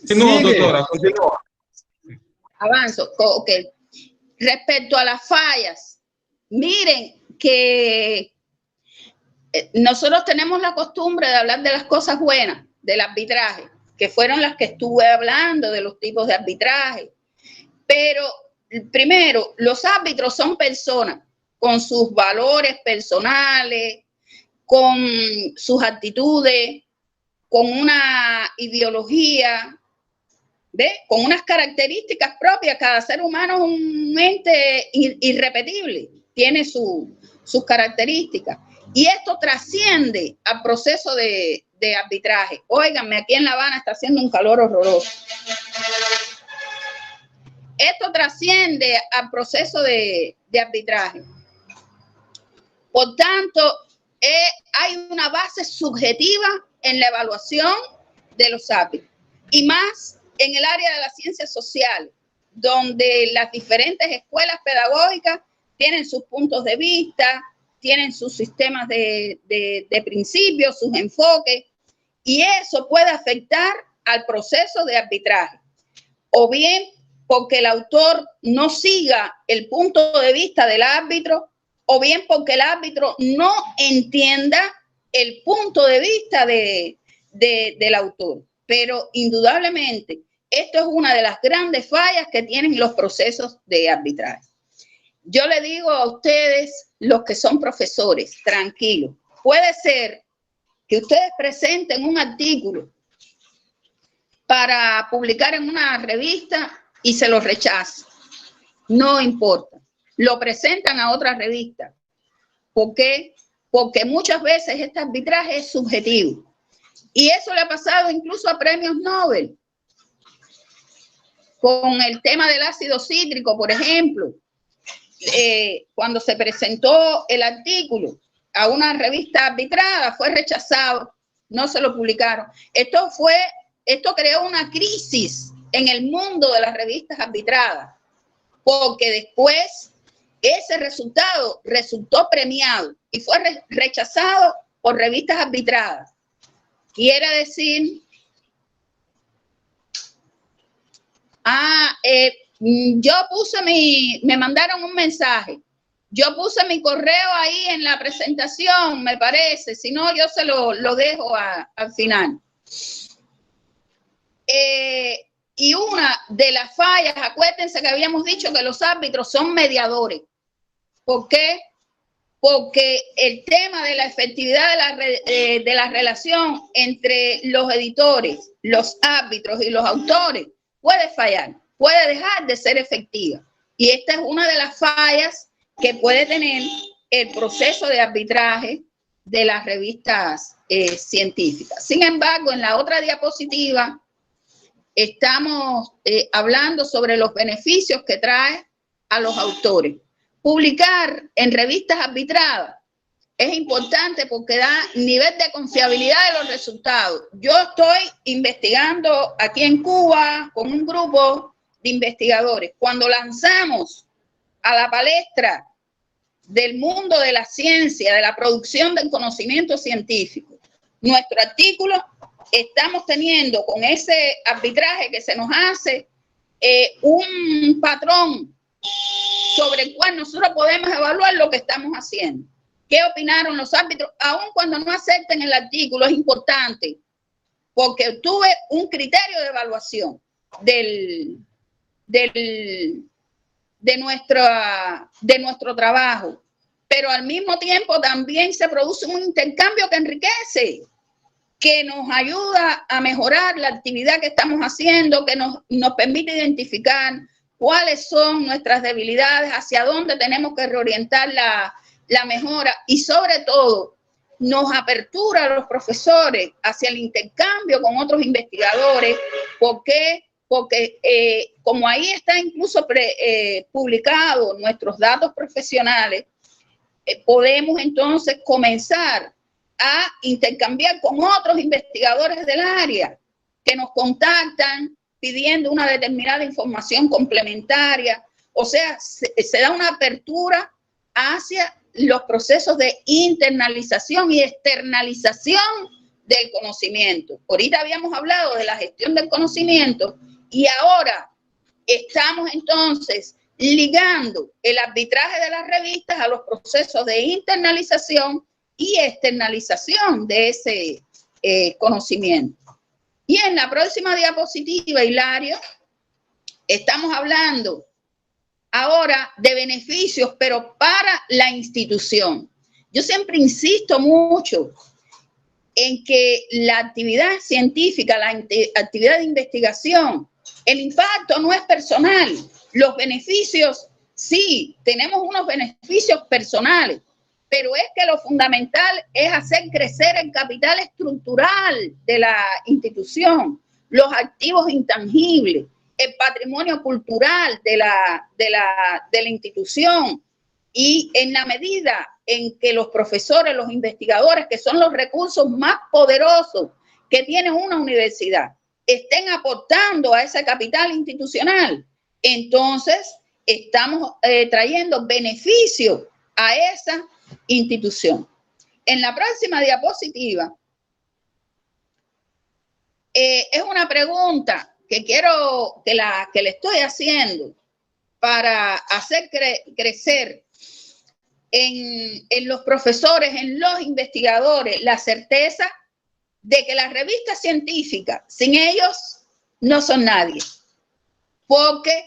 Continua, doutora, continua. Avanzo, ok. Respecto a las fallas, miren que nosotros tenemos la costumbre de hablar de las cosas buenas del arbitraje, que fueron las que estuve hablando, de los tipos de arbitraje. Pero primero, los árbitros son personas con sus valores personales, con sus actitudes, con una ideología, ¿ve? Con unas características propias. Cada ser humano es un ente irrepetible, tiene sus características. Y esto trasciende al proceso de arbitraje. Óiganme, aquí en La Habana está haciendo un calor horroroso. Esto trasciende al proceso de arbitraje. Por tanto, hay una base subjetiva en la evaluación de los árbitros. Y más en el área de las ciencias sociales, donde las diferentes escuelas pedagógicas tienen sus puntos de vista, tienen sus sistemas de principios, sus enfoques, y eso puede afectar al proceso de arbitraje. O bien porque el autor no siga el punto de vista del árbitro, o bien porque el árbitro no entienda el punto de vista del autor. Pero indudablemente, esto es una de las grandes fallas que tienen los procesos de arbitraje. Yo le digo a ustedes, los que son profesores, tranquilos, puede ser que ustedes presenten un artículo para publicar en una revista y se lo rechazan. No importa. Lo presentan a otra revista. ¿Por qué? Porque muchas veces este arbitraje es subjetivo. Y eso le ha pasado incluso a premios Nobel. Con el tema del ácido cítrico, por ejemplo. Cuando se presentó el artículo a una revista arbitrada, fue rechazado. No se lo publicaron. Esto creó una crisis en el mundo de las revistas arbitradas. Porque después ese resultado resultó premiado y fue rechazado por revistas arbitradas. Quiere decir, yo puse me mandaron un mensaje. Yo puse mi correo ahí en la presentación, me parece. Si no, yo se lo dejo al final. Y una de las fallas, acuérdense que habíamos dicho que los árbitros son mediadores. ¿Por qué? Porque el tema de la efectividad de la relación entre los editores, los árbitros y los autores puede fallar, puede dejar de ser efectiva. Y esta es una de las fallas que puede tener el proceso de arbitraje de las revistas científicas. Sin embargo, en la otra diapositiva estamos hablando sobre los beneficios que trae a los autores. Publicar en revistas arbitradas es importante porque da nivel de confiabilidad de los resultados. Yo estoy investigando aquí en Cuba con un grupo de investigadores. Cuando lanzamos a la palestra del mundo de la ciencia, de la producción del conocimiento científico, nuestro artículo, estamos teniendo con ese arbitraje que se nos hace un patrón sobre el cual nosotros podemos evaluar lo que estamos haciendo. ¿Qué opinaron los árbitros? Aun cuando no acepten el artículo, es importante, porque tuve un criterio de evaluación de nuestro trabajo, pero al mismo tiempo también se produce un intercambio que enriquece, que nos ayuda a mejorar la actividad que estamos haciendo, que nos permite identificar cuáles son nuestras debilidades, hacia dónde tenemos que reorientar la mejora, y sobre todo nos apertura a los profesores hacia el intercambio con otros investigadores. ¿Por qué? Porque como ahí está incluso publicado nuestros datos profesionales, podemos entonces comenzar a intercambiar con otros investigadores del área que nos contactan pidiendo una determinada información complementaria. O sea, se da una apertura hacia los procesos de internalización y externalización del conocimiento. Ahorita habíamos hablado de la gestión del conocimiento y ahora estamos entonces ligando el arbitraje de las revistas a los procesos de internalización y externalización de ese conocimiento. Y en la próxima diapositiva, Hilario, estamos hablando ahora de beneficios, pero para la institución. Yo siempre insisto mucho en que la actividad científica, la actividad de investigación, el impacto no es personal. Los beneficios, sí, tenemos unos beneficios personales, pero es que lo fundamental es hacer crecer el capital estructural de la institución, los activos intangibles, el patrimonio cultural de la institución, y en la medida en que los profesores, los investigadores, que son los recursos más poderosos que tiene una universidad, estén aportando a ese capital institucional, entonces estamos trayendo beneficio a esa institución. En la próxima diapositiva es una pregunta que quiero que le estoy haciendo para hacer crecer en los profesores, en los investigadores, la certeza de que las revistas científicas, sin ellos, no son nadie. Porque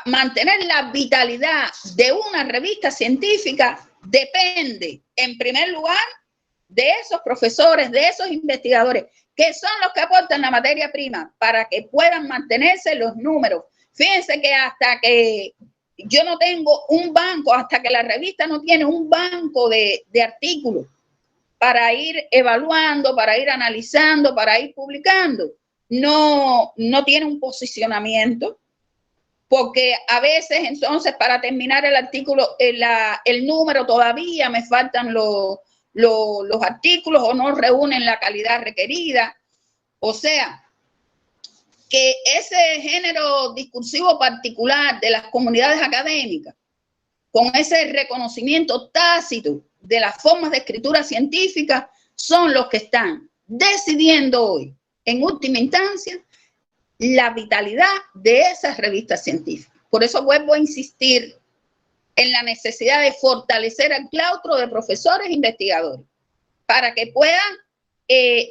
mantener la vitalidad de una revista científica depende, en primer lugar, de esos profesores, de esos investigadores, que son los que aportan la materia prima para que puedan mantenerse los números. Fíjense que hasta que yo no tengo un banco, hasta que la revista no tiene un banco de artículos para ir evaluando, para ir analizando, para ir publicando, no tiene un posicionamiento, porque a veces entonces para terminar el artículo, el número todavía me faltan los artículos o no reúnen la calidad requerida. O sea, que ese género discursivo particular de las comunidades académicas, con ese reconocimiento tácito de las formas de escritura científica, son los que están decidiendo hoy, en última instancia, la vitalidad de esas revistas científicas. Por eso vuelvo a insistir en la necesidad de fortalecer el claustro de profesores e investigadores para que puedan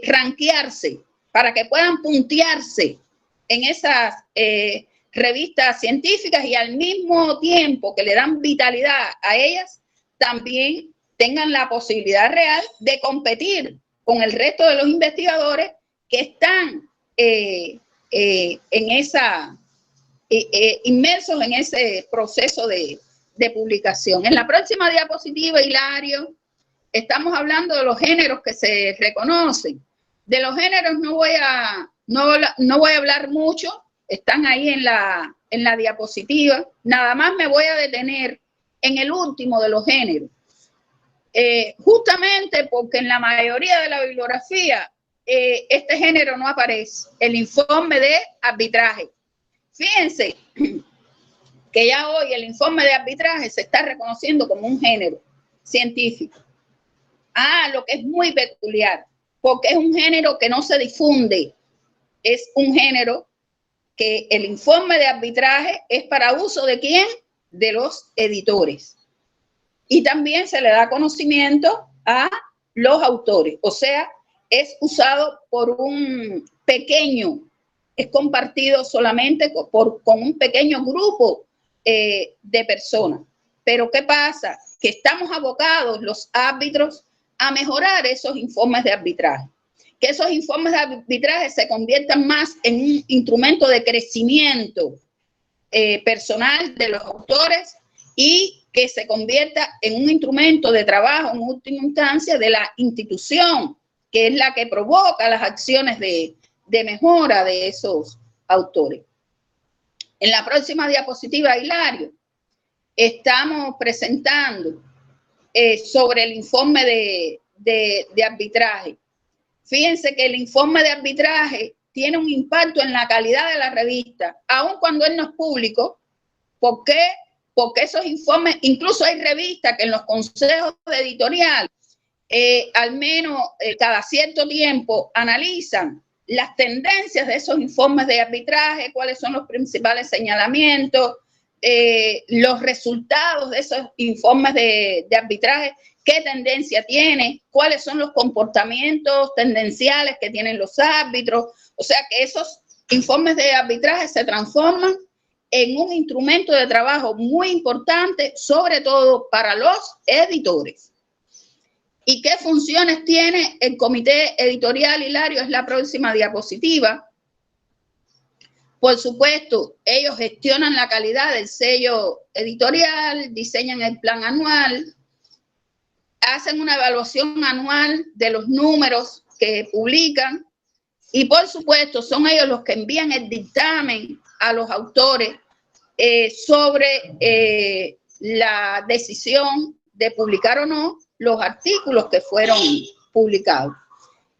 rankearse, para que puedan puntearse en esas revistas científicas, y al mismo tiempo que le dan vitalidad a ellas, también tengan la posibilidad real de competir con el resto de los investigadores que están inmersos en ese proceso de publicación. En la próxima diapositiva, Hilario, estamos hablando de los géneros que se reconocen. De los géneros no voy a hablar mucho, están ahí en la diapositiva. Nada más me voy a detener en el último de los géneros, justamente porque en la mayoría de la bibliografía este género no aparece, el informe de arbitraje. Fíjense que ya hoy el informe de arbitraje se está reconociendo como un género científico. Lo que es muy peculiar, porque es un género que no se difunde, es un género que el informe de arbitraje es para uso ¿de quién? De los editores. Y también se le da conocimiento a los autores, o sea, es usado por un pequeño, es compartido solamente con un pequeño grupo de personas. Pero ¿qué pasa? Que estamos abocados los árbitros a mejorar esos informes de arbitraje, que esos informes de arbitraje se conviertan más en un instrumento de crecimiento personal de los autores y que se convierta en un instrumento de trabajo en última instancia de la institución, que es la que provoca las acciones de mejora de esos autores. En la próxima diapositiva, Hilario, estamos presentando sobre el informe de arbitraje. Fíjense que el informe de arbitraje tiene un impacto en la calidad de la revista, aun cuando él no es público. ¿Por qué? Porque esos informes, incluso hay revistas que en los consejos editoriales, al menos cada cierto tiempo, analizan las tendencias de esos informes de arbitraje, cuáles son los principales señalamientos, los resultados de esos informes de arbitraje, qué tendencia tiene, cuáles son los comportamientos tendenciales que tienen los árbitros. O sea que esos informes de arbitraje se transforman en un instrumento de trabajo muy importante, sobre todo para los editores. ¿Y qué funciones tiene el comité editorial, Hilario? Es la próxima diapositiva. Por supuesto, ellos gestionan la calidad del sello editorial, diseñan el plan anual, hacen una evaluación anual de los números que publican y, por supuesto, son ellos los que envían el dictamen a los autores sobre la decisión de publicar o no los artículos que fueron publicados.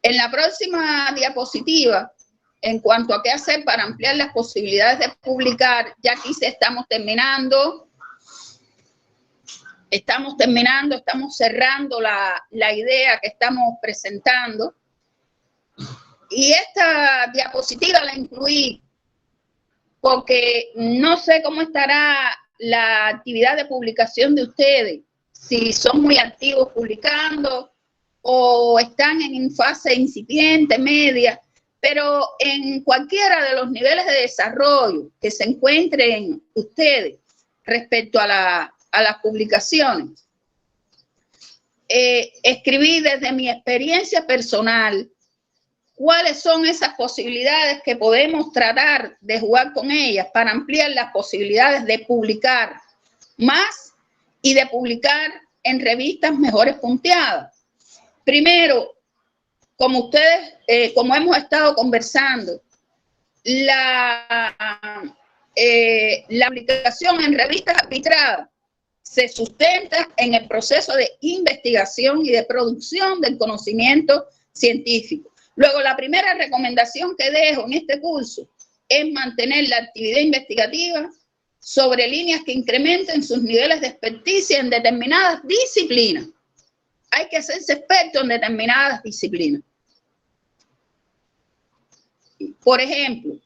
En la próxima diapositiva, en cuanto a qué hacer para ampliar las posibilidades de publicar, ya aquí estamos terminando, estamos cerrando la idea que estamos presentando. Y esta diapositiva la incluí porque no sé cómo estará la actividad de publicación de ustedes, si son muy activos publicando o están en fase incipiente, media, pero en cualquiera de los niveles de desarrollo que se encuentren ustedes respecto a las publicaciones, escribí desde mi experiencia personal cuáles son esas posibilidades que podemos tratar de jugar con ellas para ampliar las posibilidades de publicar más y de publicar en revistas mejores punteadas. Primero, como ustedes, como hemos estado conversando, la publicación en revistas arbitradas se sustenta en el proceso de investigación y de producción del conocimiento científico. Luego, la primera recomendación que dejo en este curso es mantener la actividad investigativa sobre líneas que incrementen sus niveles de experticia en determinadas disciplinas. Hay que hacerse experto en determinadas disciplinas. Por ejemplo,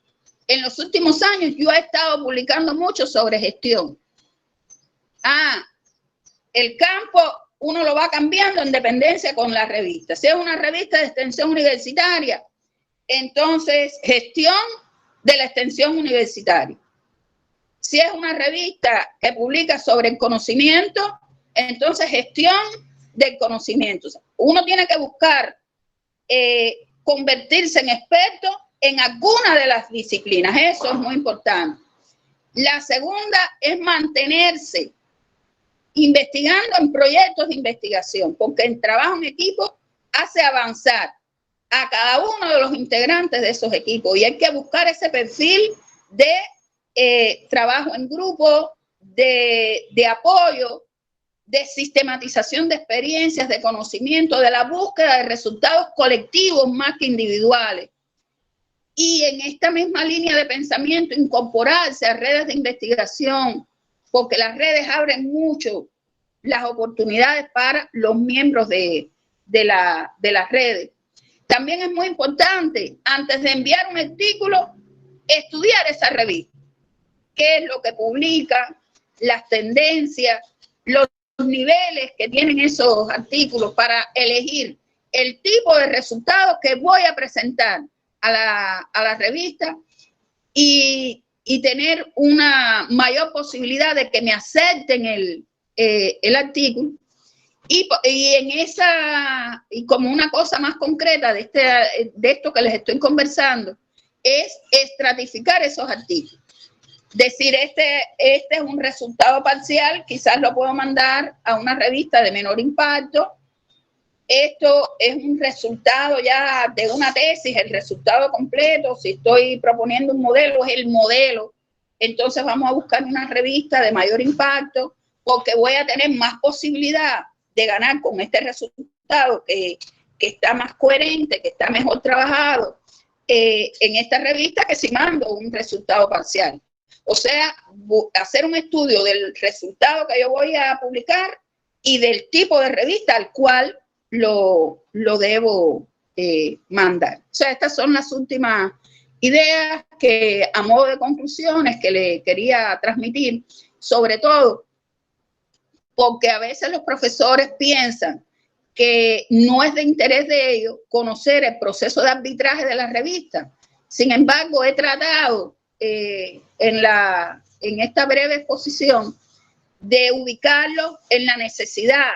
en los últimos años yo he estado publicando mucho sobre gestión. El campo uno lo va cambiando en dependencia con la revista. Si es una revista de extensión universitaria, entonces gestión de la extensión universitaria. Si es una revista que publica sobre el conocimiento, entonces gestión del conocimiento. O sea, uno tiene que buscar convertirse en experto en alguna de las disciplinas. Eso es muy importante. La segunda es mantenerse investigando en proyectos de investigación, porque el trabajo en equipo hace avanzar a cada uno de los integrantes de esos equipos y hay que buscar ese perfil de trabajo en grupo, de apoyo, de sistematización de experiencias, de conocimiento, de la búsqueda de resultados colectivos más que individuales. Y en esta misma línea de pensamiento, incorporarse a redes de investigación, porque las redes abren mucho las oportunidades para los miembros de las redes. También es muy importante, antes de enviar un artículo, estudiar esa revista. ¿Qué es lo que publica? Las tendencias, los niveles que tienen esos artículos para elegir el tipo de resultados que voy a presentar a la revista y tener una mayor posibilidad de que me acepten el artículo. Y como una cosa más concreta de esto que les estoy conversando, es estratificar esos artículos. Decir, este es un resultado parcial, quizás lo puedo mandar a una revista de menor impacto. Esto es un resultado ya de una tesis, el resultado completo. Si estoy proponiendo un modelo, es el modelo. Entonces vamos a buscar una revista de mayor impacto, porque voy a tener más posibilidad de ganar con este resultado que está más coherente, que está mejor trabajado en esta revista, que si mando un resultado parcial. O sea, hacer un estudio del resultado que yo voy a publicar y del tipo de revista al cual lo debo mandar. O sea, estas son las últimas ideas que, a modo de conclusiones, que le quería transmitir, sobre todo porque a veces los profesores piensan que no es de interés de ellos conocer el proceso de arbitraje de la revista. Sin embargo, he tratado en esta breve exposición de ubicarlo en la necesidad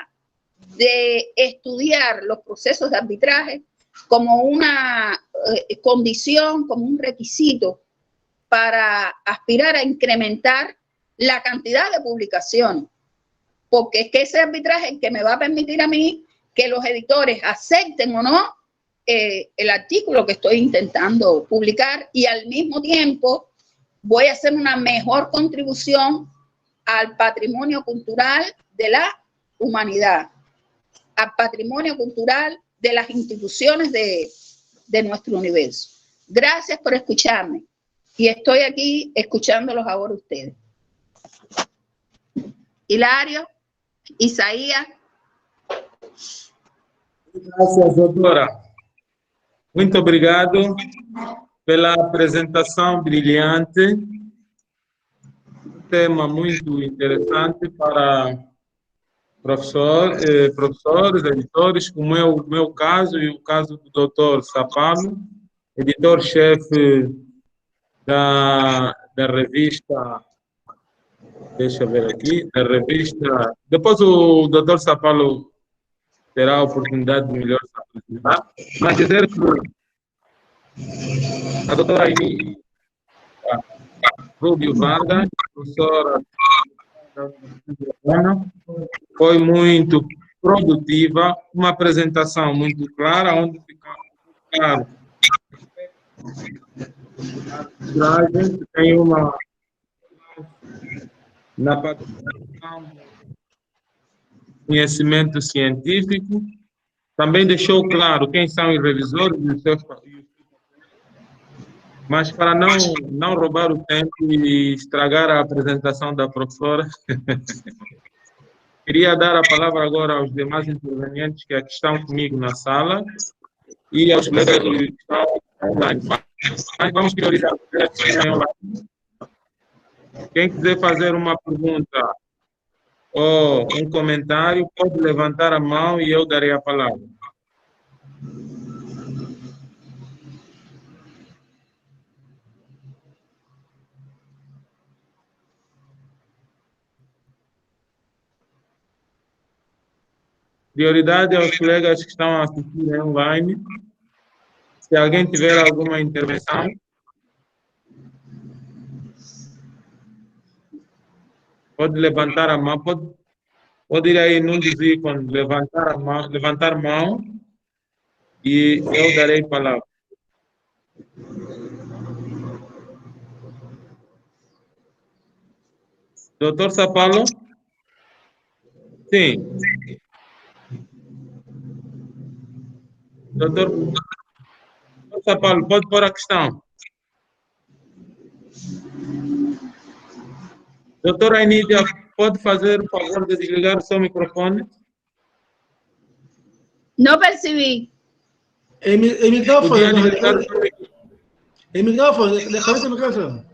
de estudiar los procesos de arbitraje como una condición, como un requisito para aspirar a incrementar la cantidad de publicaciones, porque es que ese arbitraje es el que me va a permitir a mí que los editores acepten o no el artículo que estoy intentando publicar, y al mismo tiempo voy a hacer una mejor contribución al patrimonio cultural de la humanidad, al patrimonio cultural de las instituciones de nuestro universo. Gracias por escucharme, y estoy aquí escuchándolos ahora ustedes. Hilario, Isaías. Gracias, doutora. Muito obrigado pela apresentação brilhante. Um tema muito interessante para professores, editores, como é o meu caso e o caso do doutor Sapalo, editor-chefe da revista. Deixa eu ver aqui, da revista. Depois o doutor Sapalo terá a oportunidade de melhor se apresentar. Mas dizer que a doutora Rubio Vargas, professora da Universidade, foi muito produtiva, uma apresentação muito clara, onde fica claro a gente tem uma na participação do conhecimento científico, também deixou claro quem são os revisores e os seus papéis. Mas para não roubar o tempo e estragar a apresentação da professora, queria dar a palavra agora aos demais intervenientes que aqui estão comigo na sala e aos colegas que estão online. Mas vamos priorizar. Quem quiser fazer uma pergunta ou um comentário, pode levantar a mão e eu darei a palavra. Prioridade aos colegas que estão a assistir online. Se alguém tiver alguma intervenção, pode levantar a mão, pode ir aí num dos ícones, levantar a mão e eu darei a palavra. Doutor Sapalo? Sí. Doutor Paulo, pode pôr a questão. Doutora Anídia, pode fazer o favor de desligar o seu microfone? No percibí. El micrófono. Podia desligar El micrófono, desconecta el micrófono.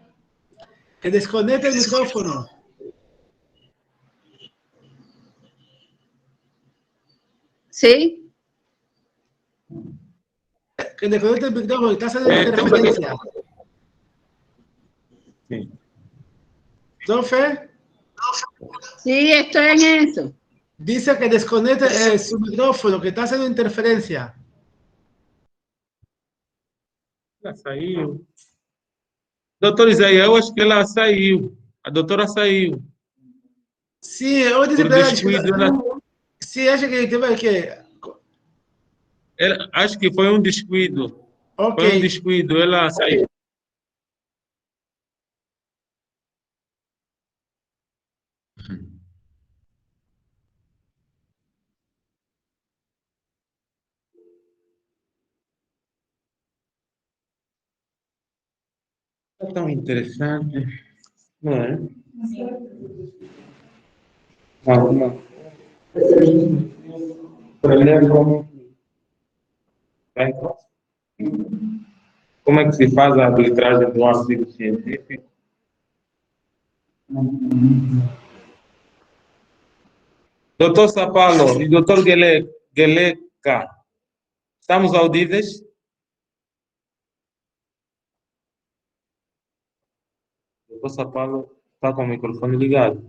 Que desconecte el micrófono. Sí. Que desconecte el micrófono, está haciendo interferencia. Sí. Profe, Sí, estoy en eso. dice que desconecte su micrófono, que está haciendo interferencia. Ela saiu. Doutor Isaías, eu acho que ela saiu. A doutora saiu. Sí, hoy dice Por que descuido, sí, acha que acho que foi um descuido. ok. Foi um descuido, ela saiu. É tão interessante, não é? Não. Aprender como é que se faz a arbitragem de um artigo científico. Doutor Sapalo e doutor Gueleca, estamos audíveis? Doutor Sapalo está com o microfone ligado.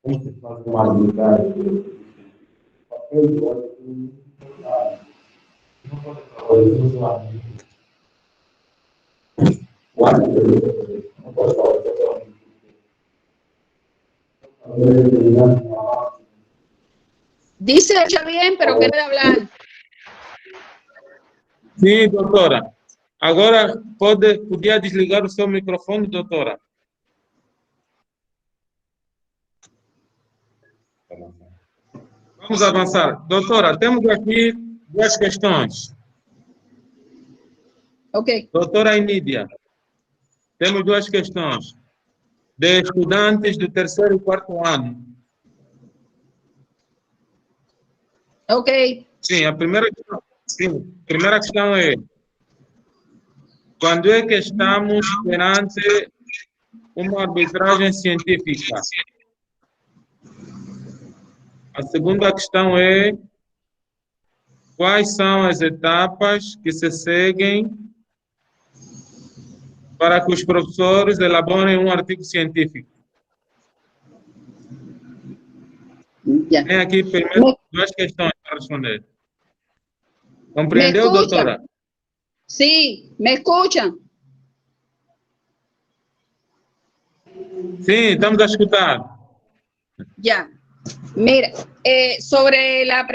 Como se faz uma arbitragem? Dice ya bien, pero quiere hablar. Sim, doutora. Agora podia desligar o seu microfone, doutora? Vamos avançar. Doutora, temos aqui duas questões. Ok. Doutora Inídia, temos duas questões de estudantes do terceiro e quarto ano. Ok. Sim, a primeira questão é: quando é que estamos perante uma arbitragem científica? A segunda questão é: quais são as etapas que se seguem para que os professores elaborem um artigo científico? Ya. Tem aqui primeiro duas questões para responder. ¿Me Compreendeu, escuchan? doutora? Sí, ¿me escuchan? Sim, estamos a escutar. Ya. Mira, sobre la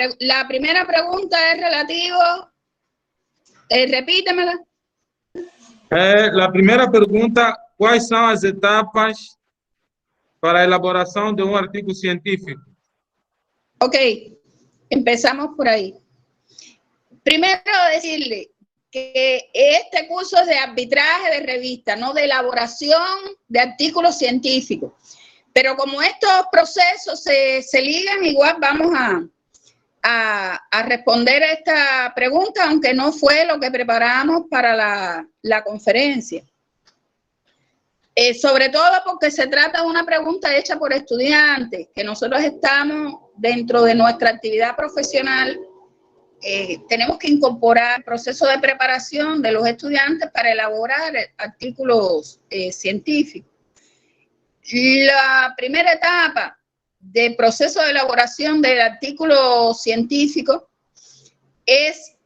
primera pregunta es relativo, repítemela. A primeira pergunta: quais são as etapas para a elaboração de um artigo científico? Ok, empezamos por ahí. Primero decirle que este curso es de arbitraje de revista, no de elaboración de artículos científicos. Pero como estos procesos se ligan, igual vamos a responder esta pregunta, aunque no fue lo que preparamos para la conferencia. Sobre todo porque se trata de una pregunta hecha por estudiantes, que nosotros estamos dentro de nuestra actividad profesional, tenemos que incorporar el proceso de preparación de los estudiantes para elaborar artículos científicos. La primera etapa del proceso de elaboración del artículo científico es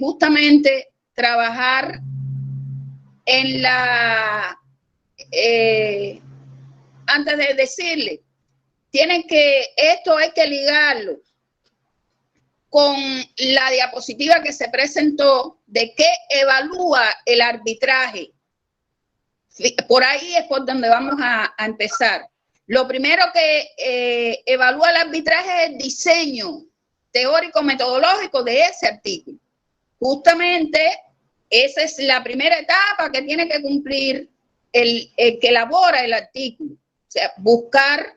justamente trabajar en la... antes de decirle, esto hay que ligarlo con la diapositiva que se presentó de qué evalúa el arbitraje. Por ahí es por donde vamos a empezar. Lo primero que evalúa el arbitraje es el diseño teórico-metodológico de ese artículo. Justamente esa es la primera etapa que tiene que cumplir el que elabora el artículo. O sea, buscar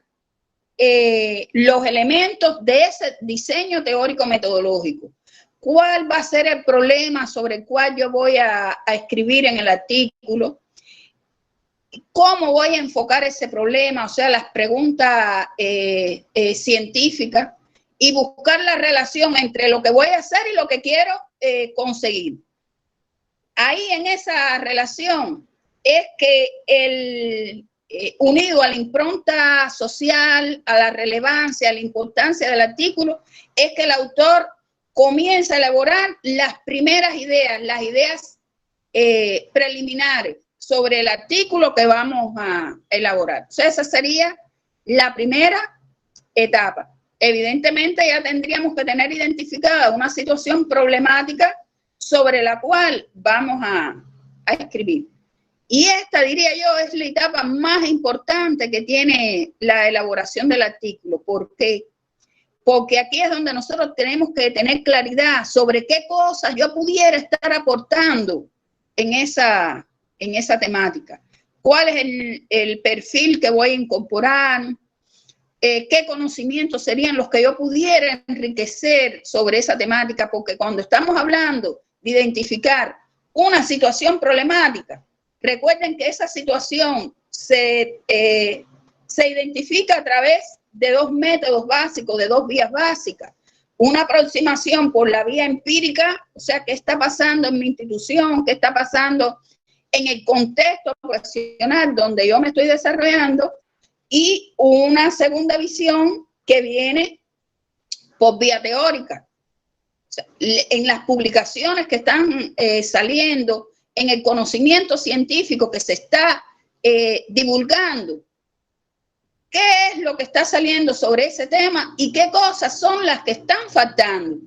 los elementos de ese diseño teórico-metodológico. ¿Cuál va a ser el problema sobre el cual yo voy a escribir en el artículo? ¿Cómo voy a enfocar ese problema? O sea, las preguntas científicas, y buscar la relación entre lo que voy a hacer y lo que quiero conseguir. Ahí en esa relación es que unido a la impronta social, a la relevancia, a la importancia del artículo, es que el autor comienza a elaborar las primeras ideas, las ideas preliminares sobre el artículo que vamos a elaborar. O sea, esa sería la primera etapa. Evidentemente ya tendríamos que tener identificada una situación problemática sobre la cual vamos a escribir. Y esta, diría yo, es la etapa más importante que tiene la elaboración del artículo. ¿Por qué? Porque aquí es donde nosotros tenemos que tener claridad sobre qué cosas yo pudiera estar aportando en esa temática. ¿Cuál es el perfil que voy a incorporar? ¿Qué conocimientos serían los que yo pudiera enriquecer sobre esa temática? Porque cuando estamos hablando de identificar una situación problemática, recuerden que esa situación se identifica a través de dos métodos básicos, de dos vías básicas. Una aproximación por la vía empírica, o sea, qué está pasando en mi institución, qué está pasando en el contexto profesional donde yo me estoy desarrollando, y una segunda visión que viene por vía teórica. O sea, en las publicaciones que están saliendo, en el conocimiento científico que se está divulgando, ¿qué es lo que está saliendo sobre ese tema y qué cosas son las que están faltando?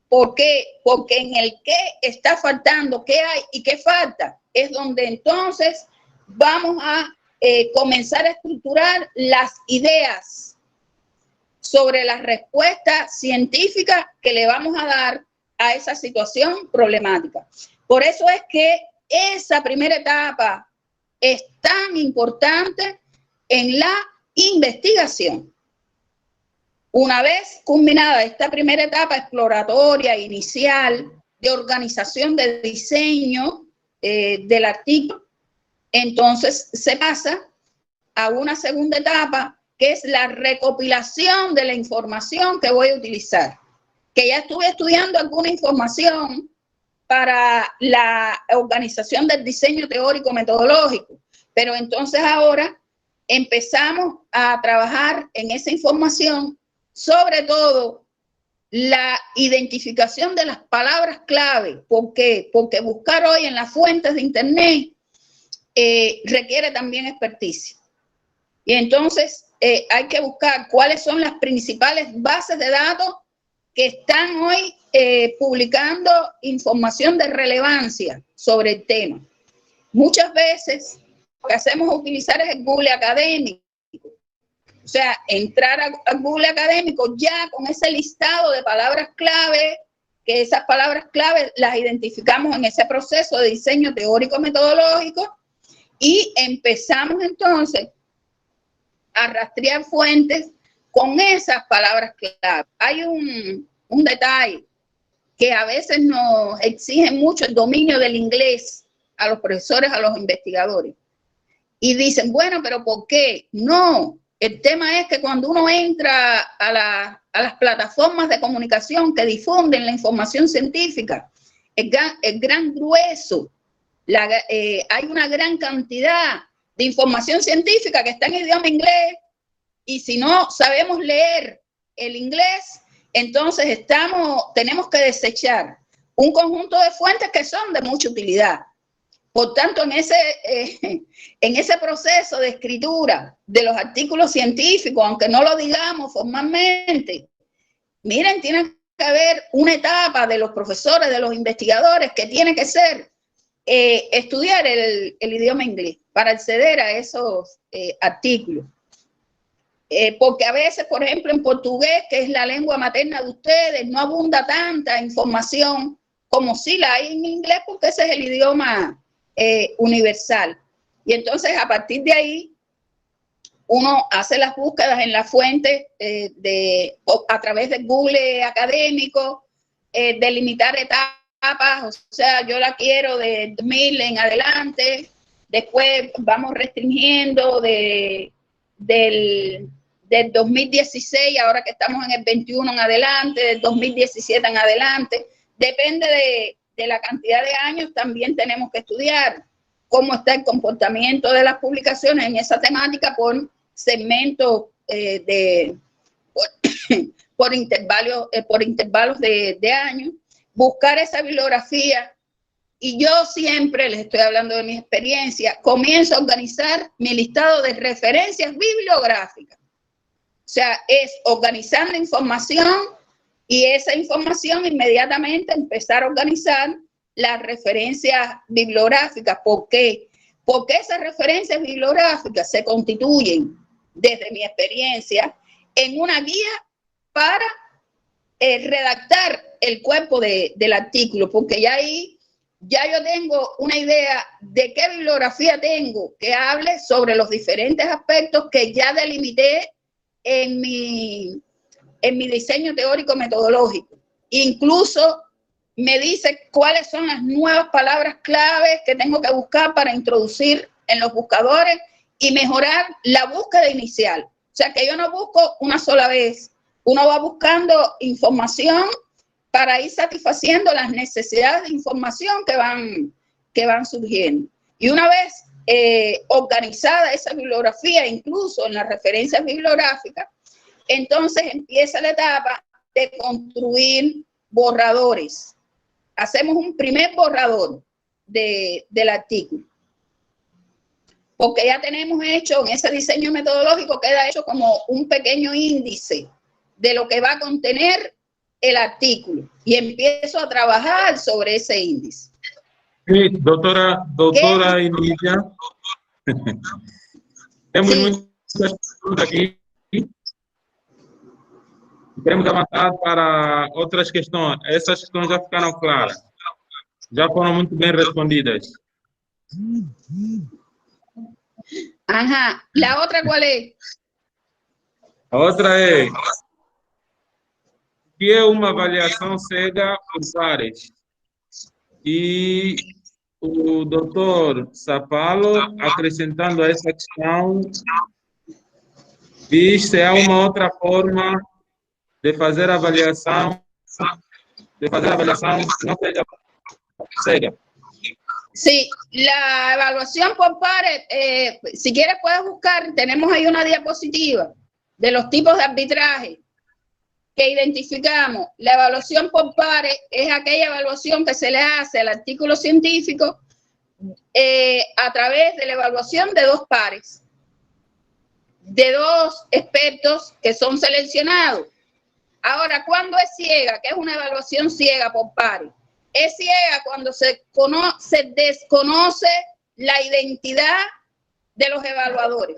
¿Por qué? Porque en el qué está faltando, qué hay y qué falta, es donde entonces vamos a comenzar a estructurar las ideas sobre la respuesta científica que le vamos a dar a esa situación problemática. Por eso es que esa primera etapa es tan importante en la investigación. Una vez culminada esta primera etapa exploratoria, inicial, de organización de diseño del artículo, entonces se pasa a una segunda etapa, que es la recopilación de la información que voy a utilizar. Que ya estuve estudiando alguna información para la organización del diseño teórico metodológico, pero entonces ahora empezamos a trabajar en esa información, sobre todo la identificación de las palabras clave. ¿Por qué? Porque buscar hoy en las fuentes de internet requiere también experticia. Y entonces hay que buscar cuáles son las principales bases de datos que están hoy publicando información de relevancia sobre el tema. Muchas veces lo que hacemos es utilizar el Google académico. O sea, entrar a Google académico ya con ese listado de palabras clave, que esas palabras clave las identificamos en ese proceso de diseño teórico metodológico, y empezamos entonces a rastrear fuentes con esas palabras clave. Hay un detalle que a veces nos exige mucho el dominio del inglés a los profesores, a los investigadores. Y dicen, bueno, pero ¿por qué? No, el tema es que cuando uno entra a las plataformas de comunicación que difunden la información científica, el gran grueso, hay una gran cantidad de información científica que está en idioma inglés, y si no sabemos leer el inglés, entonces tenemos que desechar un conjunto de fuentes que son de mucha utilidad. Por tanto, en ese proceso de escritura de los artículos científicos, aunque no lo digamos formalmente, miren, tiene que haber una etapa de los profesores, de los investigadores, que tiene que ser estudiar el idioma inglés para acceder a esos artículos. Porque a veces, por ejemplo, en portugués, que es la lengua materna de ustedes, no abunda tanta información como si la hay en inglés, porque ese es el idioma universal. Y entonces, a partir de ahí, uno hace las búsquedas en la fuente a través de Google académico, delimitar etapas, o sea, yo la quiero de 2000 en adelante, después vamos restringiendo del 2016, ahora que estamos en el 21 en adelante, del 2017 en adelante, depende de la cantidad de años, también tenemos que estudiar cómo está el comportamiento de las publicaciones en esa temática por segmentos por intervalos de años, buscar esa bibliografía. Y yo siempre, les estoy hablando de mi experiencia, comienzo a organizar mi listado de referencias bibliográficas. O sea, es organizar la información y esa información inmediatamente empezar a organizar las referencias bibliográficas. ¿Por qué? Porque esas referencias bibliográficas se constituyen, desde mi experiencia, en una guía para redactar el cuerpo del artículo, porque ya ahí yo tengo una idea de qué bibliografía tengo que hable sobre los diferentes aspectos que ya delimité en mi diseño teórico metodológico. Incluso me dice cuáles son las nuevas palabras claves que tengo que buscar para introducir en los buscadores y mejorar la búsqueda inicial. O sea, que yo no busco una sola vez, uno va buscando información para ir satisfaciendo las necesidades de información que van surgiendo. Y una vez organizada esa bibliografía, incluso en las referencias bibliográficas, entonces empieza la etapa de construir borradores. Hacemos un primer borrador del artículo, porque ya tenemos hecho, en ese diseño metodológico queda hecho como un pequeño índice de lo que va a contener el artículo y empiezo a trabajar sobre ese índice. Sí, doctora Inicia. Tenemos muchas preguntas aquí. Queremos avançar para outras questões. Essas questões já ficaram claras. Já foram muito bem respondidas. Ajá. ¿La otra cuál es? A outra é: o que é uma avaliação cega por pares? E o doutor Sapalo, acrescentando a essa questão, diz se há uma outra forma de fazer avaliação, no seja cega. Sí, la evaluación por pares, si quieres puedes buscar, tenemos ahí una diapositiva de los tipos de arbitraje que identificamos. La evaluación por pares es aquella evaluación que se le hace al artículo científico a través de la evaluación de dos pares, de dos expertos que son seleccionados. Ahora, ¿cuándo es ciega? ¿Qué es una evaluación ciega por pares? Es ciega cuando se desconoce la identidad de los evaluadores.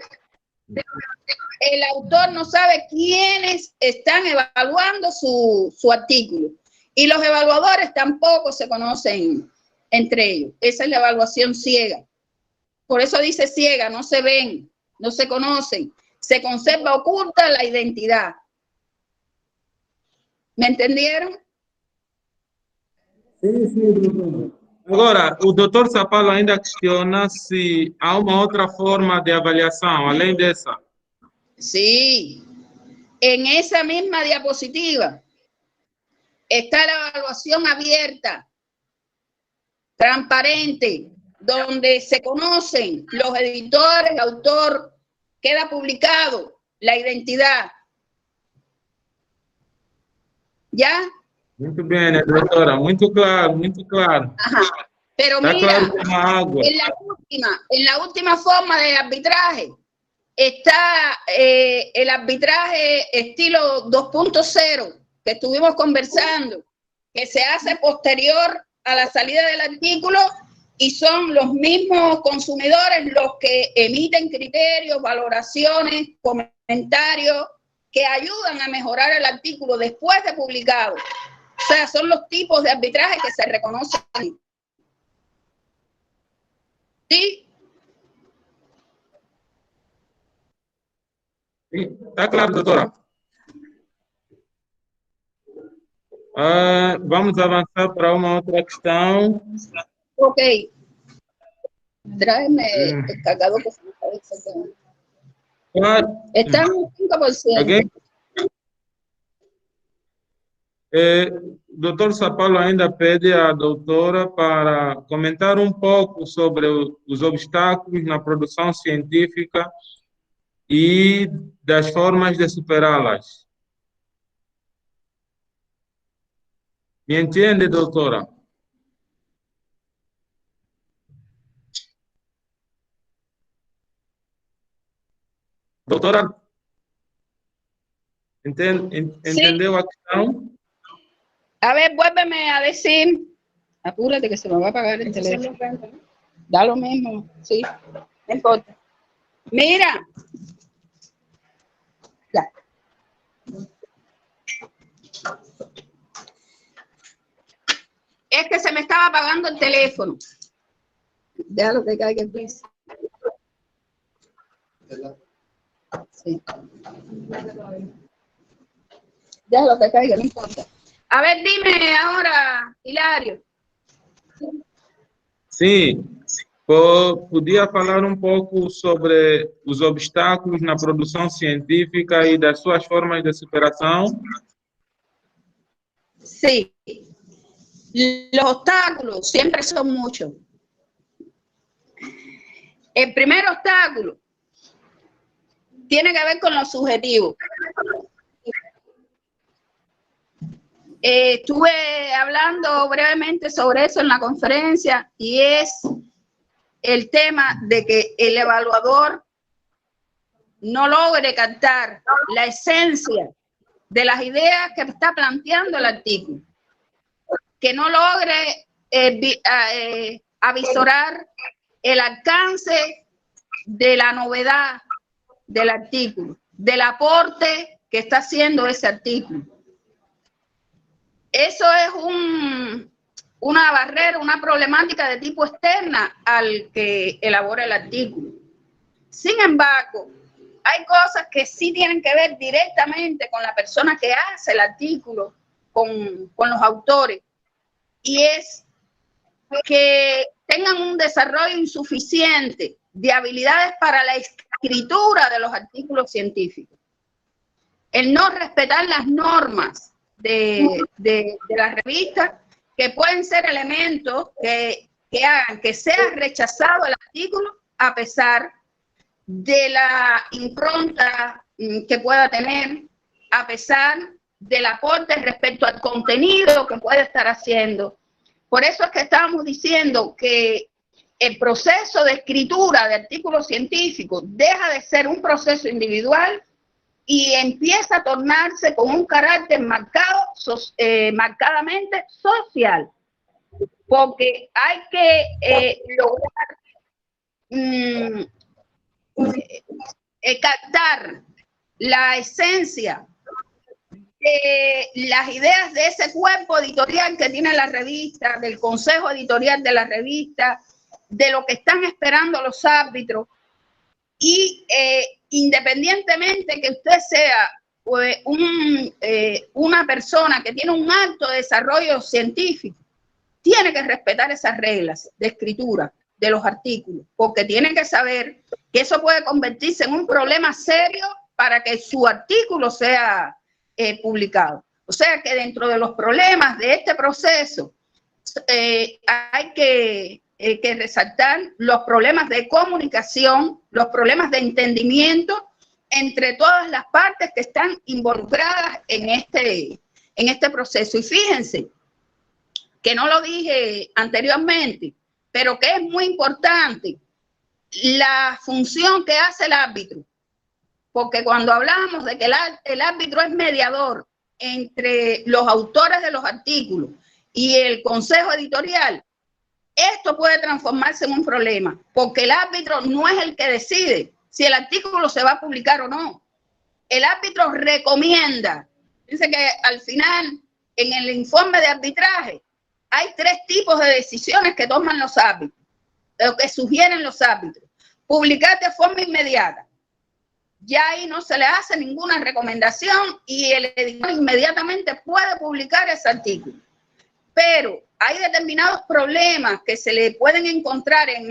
El autor no sabe quiénes están evaluando su artículo y los evaluadores tampoco se conocen entre ellos. Esa es la evaluación ciega. Por eso dice ciega, no se ven, no se conocen, se conserva oculta la identidad. ¿Me entendieron? Sim, doutor. Agora, o doutor Sapalo ainda questiona se há uma outra forma de avaliação, além dessa. Sí, en esa misma diapositiva está la evaluación abierta, transparente, donde se conocen los editores, el autor, queda publicado la identidad. ¿Ya? Muito bem, doutora, muito claro, muito claro. Ajá. Pero Está mira, claro como a água. en la última forma de arbitraje está el arbitraje estilo 2.0 que estuvimos conversando, que se hace posterior a la salida del artículo y son los mismos consumidores los que emiten criterios, valoraciones, comentarios que ayudan a mejorar el artículo después de publicado. O sea, son los tipos de arbitraje que se reconocen. ¿Sí? Sí, está claro, doctora. Vamos a avanzar para una otra cuestión. Ok. Tráeme el cargador que se me está. Está en un 5%. Okay. Doutor Sapalo ainda pede à doutora para comentar um pouco sobre os obstáculos na produção científica e das formas de superá-las. Me entende, doutora? Doutora, entendeu a questão? A ver, vuélveme a decir. Apúrate que se me va a apagar el teléfono. Da lo mismo, sí, no importa. Mira. Ya. Es que se me estaba apagando el teléfono. Déjalo que caiga el piso. Sí. Déjalo que caiga, no importa. A ver, dime ahora, Hilario. Sim, podia falar um pouco sobre os obstáculos na produção científica e das suas formas de superação? Sí, los obstáculos siempre son muchos. El primer obstáculo tiene que ver con lo subjetivo. Estuve hablando brevemente sobre eso en la conferencia y es el tema de que el evaluador no logre captar la esencia de las ideas que está planteando el artículo, que no logre avisorar el alcance de la novedad del artículo, del aporte que está haciendo ese artículo. Eso es una barrera, una problemática de tipo externa al que elabora el artículo. Sin embargo, hay cosas que sí tienen que ver directamente con la persona que hace el artículo, con los autores, y es que tengan un desarrollo insuficiente de habilidades para la escritura de los artículos científicos. El no respetar las normas de la revista, que pueden ser elementos que hagan que sea rechazado el artículo a pesar de la impronta que pueda tener, a pesar del aporte respecto al contenido que puede estar haciendo. Por eso es que estábamos diciendo que el proceso de escritura de artículos científicos deja de ser un proceso individual y empieza a tornarse con un carácter marcadamente social, porque hay que lograr captar la esencia de las ideas de ese cuerpo editorial que tiene la revista, del consejo editorial de la revista, de lo que están esperando los árbitros. Y independientemente que usted sea pues, una persona que tiene un alto desarrollo científico, tiene que respetar esas reglas de escritura de los artículos, porque tiene que saber que eso puede convertirse en un problema serio para que su artículo sea publicado. O sea que dentro de los problemas de este proceso hay que resaltar los problemas de comunicación, los problemas de entendimiento entre todas las partes que están involucradas en este proceso. Y fíjense que no lo dije anteriormente, pero que es muy importante la función que hace el árbitro, porque cuando hablamos de que el árbitro es mediador entre los autores de los artículos y el consejo editorial, esto puede transformarse en un problema, porque el árbitro no es el que decide si el artículo se va a publicar o no. El árbitro recomienda. Dice que al final, en el informe de arbitraje, hay 3 tipos de decisiones que toman los árbitros, o que sugieren los árbitros. Publicar de forma inmediata. Ya ahí no se le hace ninguna recomendación y el editor inmediatamente puede publicar ese artículo. Pero hay determinados problemas que se le pueden encontrar en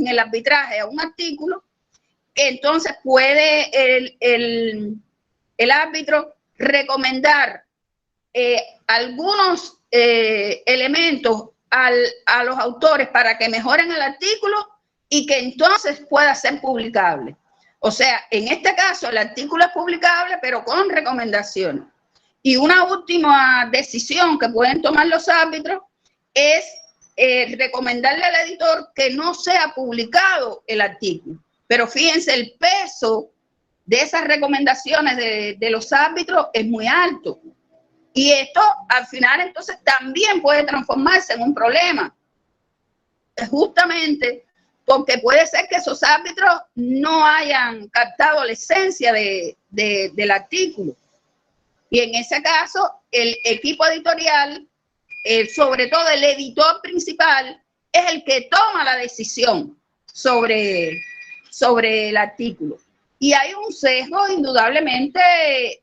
el arbitraje a un artículo, que entonces puede el árbitro recomendar algunos elementos a los autores para que mejoren el artículo y que entonces pueda ser publicable. O sea, en este caso el artículo es publicable, pero con recomendaciones. Y una última decisión que pueden tomar los árbitros es recomendarle al editor que no sea publicado el artículo. Pero fíjense, el peso de esas recomendaciones de los árbitros es muy alto. Y esto al final entonces también puede transformarse en un problema. Justamente porque puede ser que esos árbitros no hayan captado la esencia del artículo. Y en ese caso, el equipo editorial, sobre todo el editor principal, es el que toma la decisión sobre el artículo. Y hay un sesgo indudablemente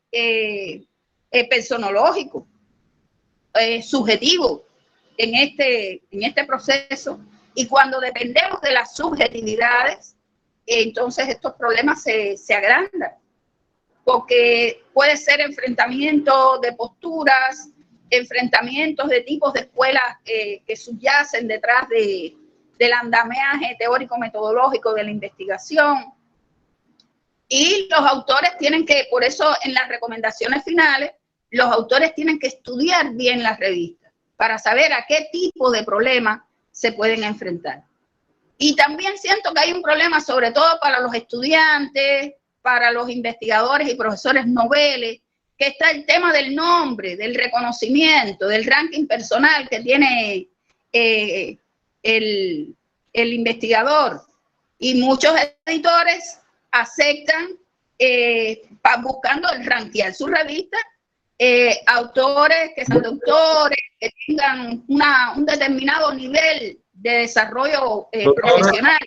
personológico, subjetivo en este proceso. Y cuando dependemos de las subjetividades, entonces estos problemas se agrandan. Porque puede ser enfrentamiento de posturas, enfrentamientos de tipos de escuelas que subyacen detrás del andamiaje teórico-metodológico de la investigación. Y los autores tienen que, por eso en las recomendaciones finales, los autores tienen que estudiar bien las revistas para saber a qué tipo de problemas se pueden enfrentar. Y también siento que hay un problema, sobre todo para los estudiantes, para los investigadores y profesores noveles, que está el tema del nombre, del reconocimiento, del ranking personal que tiene el investigador. Y muchos editores aceptan, buscando el rankear su revista, autores que sean doctores, que tengan un determinado nivel de desarrollo profissional.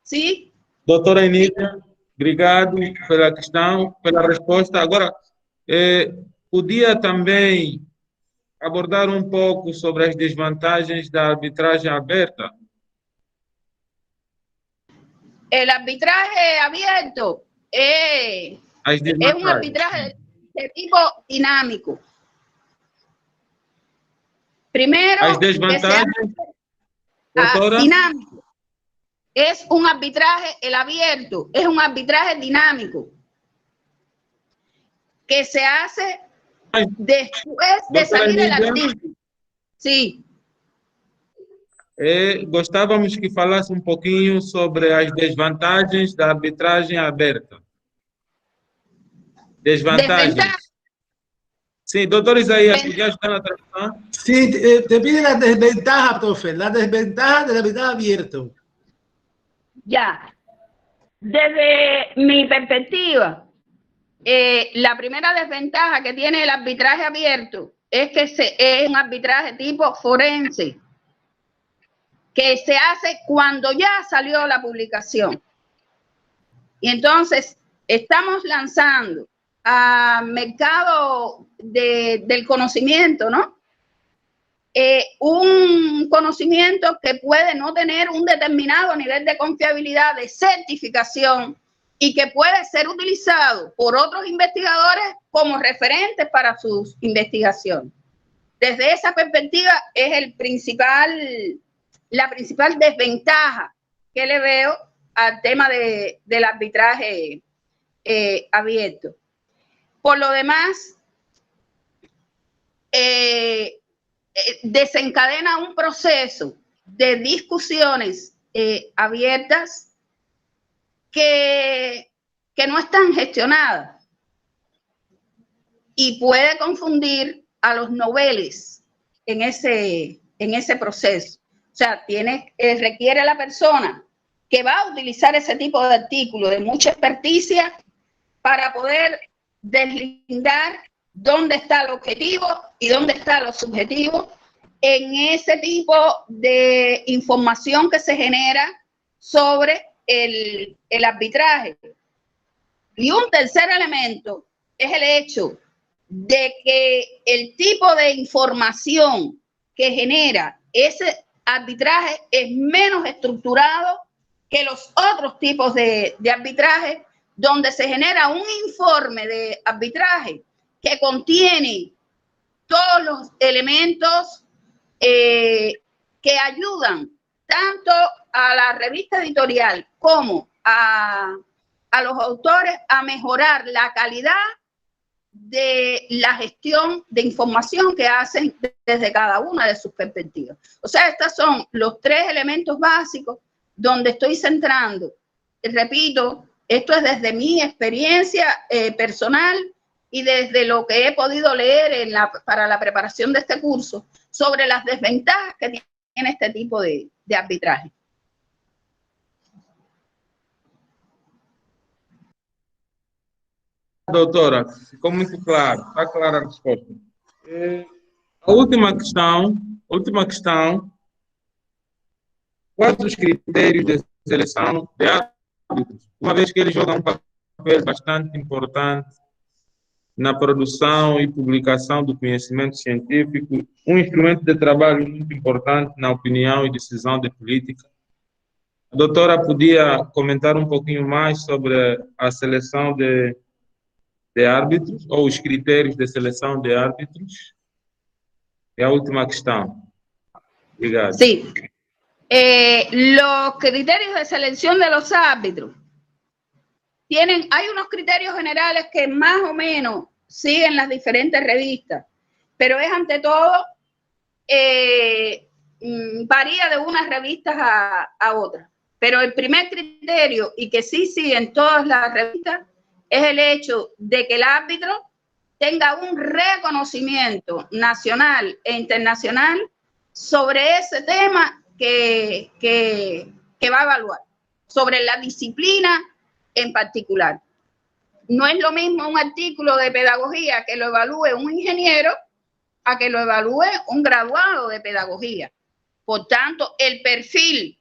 Sim? Doutora Anísia, obrigado pela questão, pela resposta. Agora, podia também abordar um pouco sobre as desvantagens da arbitragem aberta? El arbitraje abierto es un arbitraje de tipo dinámico. Primero, as desvantagens, dinámico. Es un arbitraje, el abierto, es un arbitraje dinámico que se hace después de salir el artículo. Sí. Gostávamos que falasse um pouquinho sobre as desvantagens da arbitragem aberta. Desvantagens. Sí, doctor Isaías, ¿ya está en la traducción? Sí, te pide la desventaja, profe, la desventaja del arbitraje abierto. Ya. Desde mi perspectiva, la primera desventaja que tiene el arbitraje abierto es que es un arbitraje tipo forense, que se hace cuando ya salió la publicación. Y entonces estamos lanzando al mercado del conocimiento, ¿no? Un conocimiento que puede no tener un determinado nivel de confiabilidad, de certificación, y que puede ser utilizado por otros investigadores como referentes para sus investigaciones. Desde esa perspectiva es la principal desventaja que le veo al tema del arbitraje abierto. Por lo demás, desencadena un proceso de discusiones abiertas que no están gestionadas y puede confundir a los noveles en ese proceso, O sea, requiere la persona que va a utilizar ese tipo de artículo de mucha experticia para poder deslindar dónde está el objetivo y dónde está lo subjetivo en ese tipo de información que se genera sobre el arbitraje. Y un tercer elemento es el hecho de que el tipo de información que genera ese arbitraje es menos estructurado que los otros tipos de arbitraje, donde se genera un informe de arbitraje que contiene todos los elementos que ayudan tanto a la revista editorial como a los autores a mejorar la calidad de la gestión de información que hacen desde cada una de sus perspectivas. O sea, estos son los tres elementos básicos donde estoy centrando. Repito, esto es desde mi experiencia personal y desde lo que he podido leer para la preparación de este curso sobre las desventajas que tiene este tipo de arbitraje. Doutora, ficou muito claro, está clara a resposta. A última questão, quais os critérios de seleção de árbitros, uma vez que eles jogam um papel bastante importante na produção e publicação do conhecimento científico, um instrumento de trabalho muito importante na opinião e decisão de política. A doutora podia comentar um pouquinho mais sobre a seleção de árbitros ou os critérios de seleção de árbitros? É a última questão. Obrigado. Sí. Los criterios de selección de los árbitros hay unos criterios generales que más o menos siguen las diferentes revistas, pero es ante todo, varía de unas revistas a otras. Pero el primer criterio, y que sí siguen todas las revistas, es el hecho de que el árbitro tenga un reconocimiento nacional e internacional sobre ese tema que va a evaluar, sobre la disciplina en particular. No es lo mismo un artículo de pedagogía que lo evalúe un ingeniero a que lo evalúe un graduado de pedagogía. Por tanto, el perfil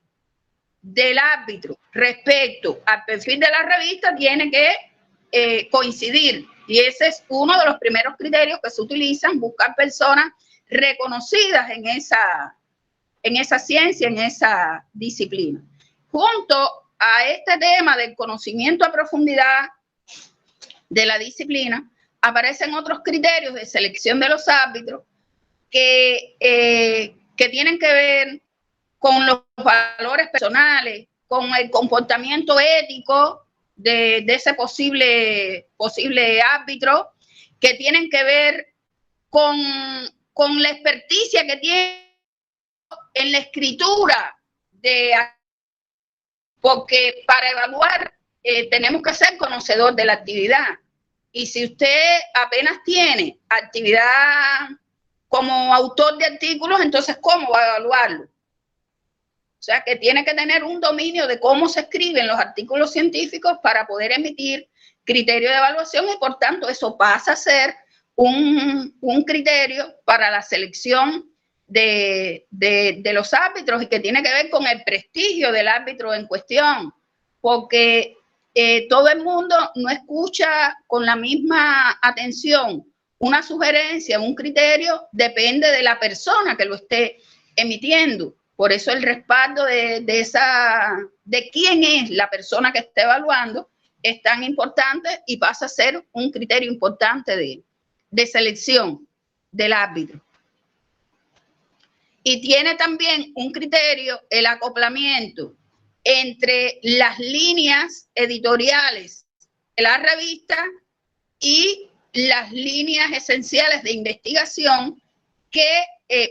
del árbitro respecto al perfil de la revista tiene que coincidir, y ese es uno de los primeros criterios que se utilizan, buscar personas reconocidas en esa ciencia, en esa disciplina. Junto a este tema del conocimiento a profundidad de la disciplina, aparecen otros criterios de selección de los árbitros que tienen que ver con los valores personales, con el comportamiento ético de ese posible árbitro, que tienen que ver con la experticia que tiene en la escritura, porque para evaluar tenemos que ser conocedor de la actividad. Y si usted apenas tiene actividad como autor de artículos, entonces ¿cómo va a evaluarlo? O sea, que tiene que tener un dominio de cómo se escriben los artículos científicos para poder emitir criterio de evaluación, y por tanto eso pasa a ser un criterio para la selección de los árbitros, y que tiene que ver con el prestigio del árbitro en cuestión, porque todo el mundo no escucha con la misma atención una sugerencia, un criterio, depende de la persona que lo esté emitiendo. Por eso el respaldo de quién es la persona que está evaluando es tan importante y pasa a ser un criterio importante de selección del árbitro. Y tiene también un criterio el acoplamiento entre las líneas editoriales de la revista y las líneas esenciales de investigación que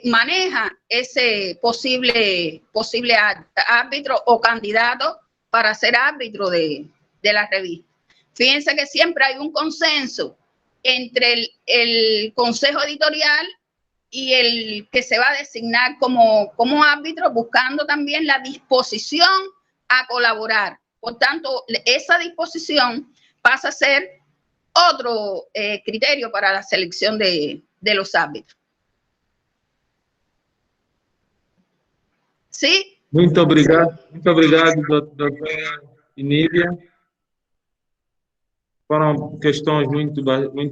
maneja ese posible árbitro o candidato para ser árbitro de la revista. Fíjense que siempre hay un consenso entre el consejo editorial y el que se va a designar como árbitro, buscando también la disposición a colaborar. Por tanto, esa disposición pasa a ser otro criterio para la selección de los árbitros. ¿Sí? Muito obrigado, doutora Inília. Foram questões muito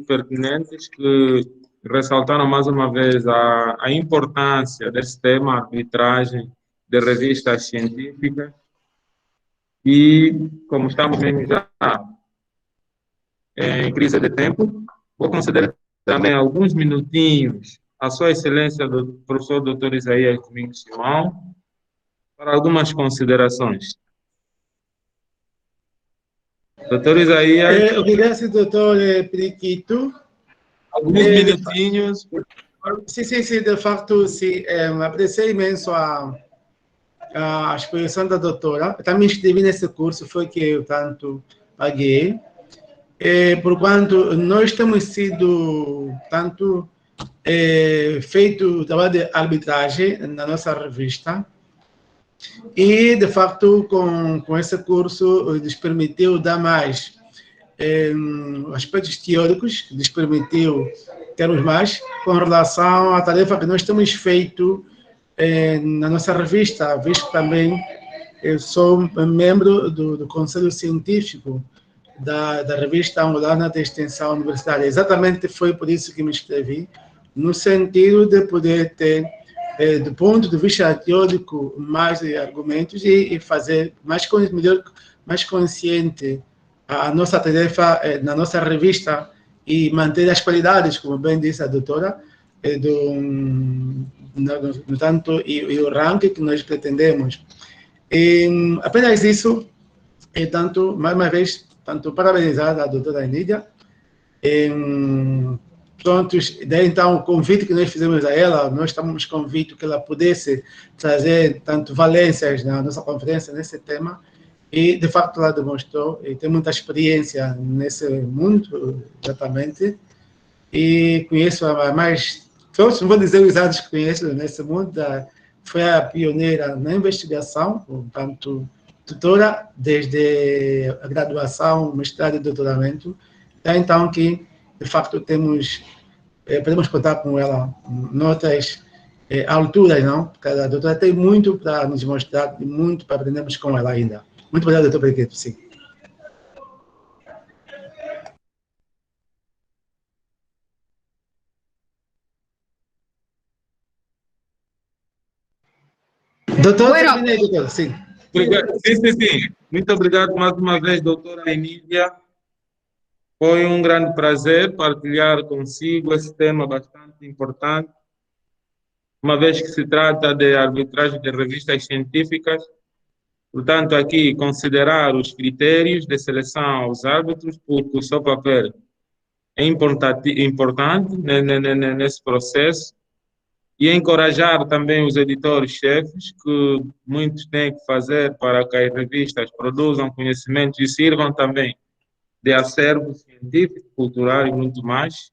pertinentes que ressaltaram mais uma vez a importância desse tema, arbitragem de revistas científicas. E, como estamos mesmo já em crise de tempo, vou conceder também alguns minutinhos à Sua Excelência, do professor Dr. Isaías Domingos Simão, para algumas considerações. Doutor Isaías. Obrigado, doutor Periquito. Alguns minutinhos. Sim, de fato, sim. Apreciei imenso a exposição da doutora. Eu também estive nesse curso, foi que eu tanto paguei. Por quanto nós temos sido tanto feito trabalho de arbitragem na nossa revista. E, de fato, com esse curso, nos permitiu dar mais aspectos teóricos, nos permitiu termos mais com relação à tarefa que nós temos feito na nossa revista, visto que também eu sou membro do Conselho Científico da revista angolana de extensão universitária. Exatamente foi por isso que me inscrevi, no sentido de poder ter, do ponto de vista teórico, mais argumentos e fazer melhor, mais consciente a nossa tarefa na nossa revista e manter as qualidades, como bem disse a doutora, no tanto e o ranking que nós pretendemos. Apenas isso, tanto, mais uma vez, tanto parabenizar a doutora Inília. Prontos, daí então o convite que nós fizemos a ela, nós estamos convictos que ela pudesse trazer tanto valências na nossa conferência nesse tema, e de facto ela demonstrou e tem muita experiência nesse mundo, exatamente, e conheço a mais, não vou dizer os anos que conheço nesse mundo, foi a pioneira na investigação, portanto, tutora desde a graduação, mestrado e doutoramento, então que de facto podemos contar com ela noutras alturas, não? Porque a doutora tem muito para nos mostrar e muito para aprendermos com ela ainda. Muito obrigado, doutor Periquito. Sim. Doutor, terminei, doutor. Sim. Sim. Muito obrigado mais uma vez, doutora Inília. Foi um grande prazer partilhar consigo esse tema bastante importante, uma vez que se trata de arbitragem de revistas científicas. Portanto, aqui considerar os critérios de seleção aos árbitros, porque o seu papel é importante nesse processo, e encorajar também os editores-chefes, que muitos têm que fazer para que as revistas produzam conhecimentos e sirvam também de acervo científico, cultural e muito mais.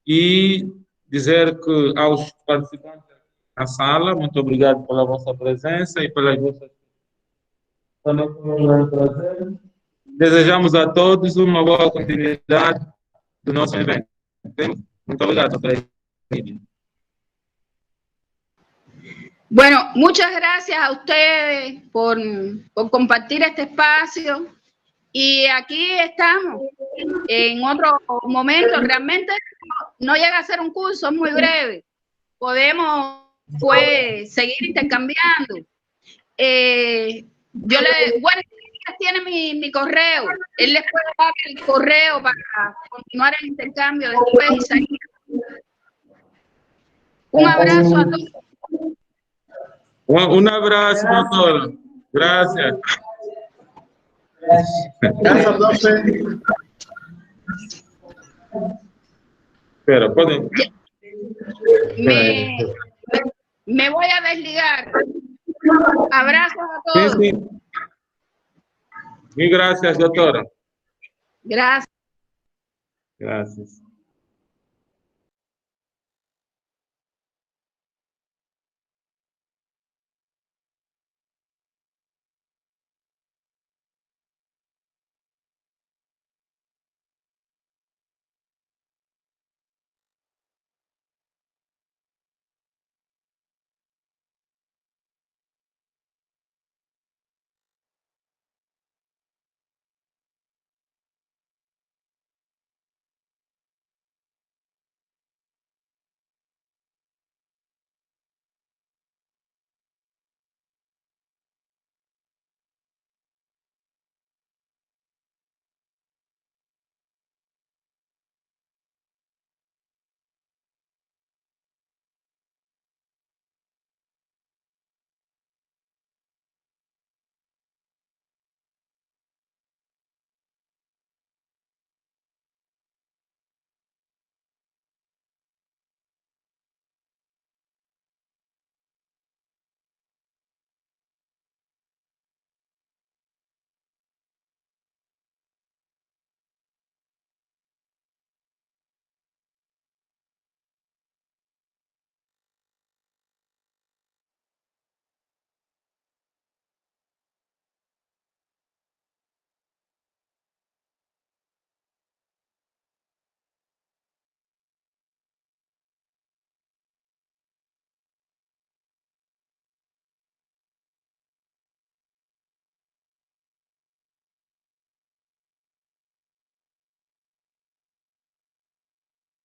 E dizer que aos participantes da sala, muito obrigado pela vossa presença e pelas vossas... Também foi um grande prazer. Desejamos a todos uma boa continuidade do nosso evento. Muito obrigado, doutora Inília. Bueno, muchas gracias a ustedes por compartir este espacio. Y aquí estamos en otro momento. Realmente no llega a ser un curso, es muy breve. Podemos pues seguir intercambiando. Bueno, tiene mi correo. Él les puede dar el correo para continuar el intercambio después. Un abrazo a todos. Un abrazo, doctor. Gracias. Gracias, profe. Espera, ¿pueden? Me voy a desligar. Abrazos a todos. Sí. Mil gracias, doctora. Gracias. Gracias.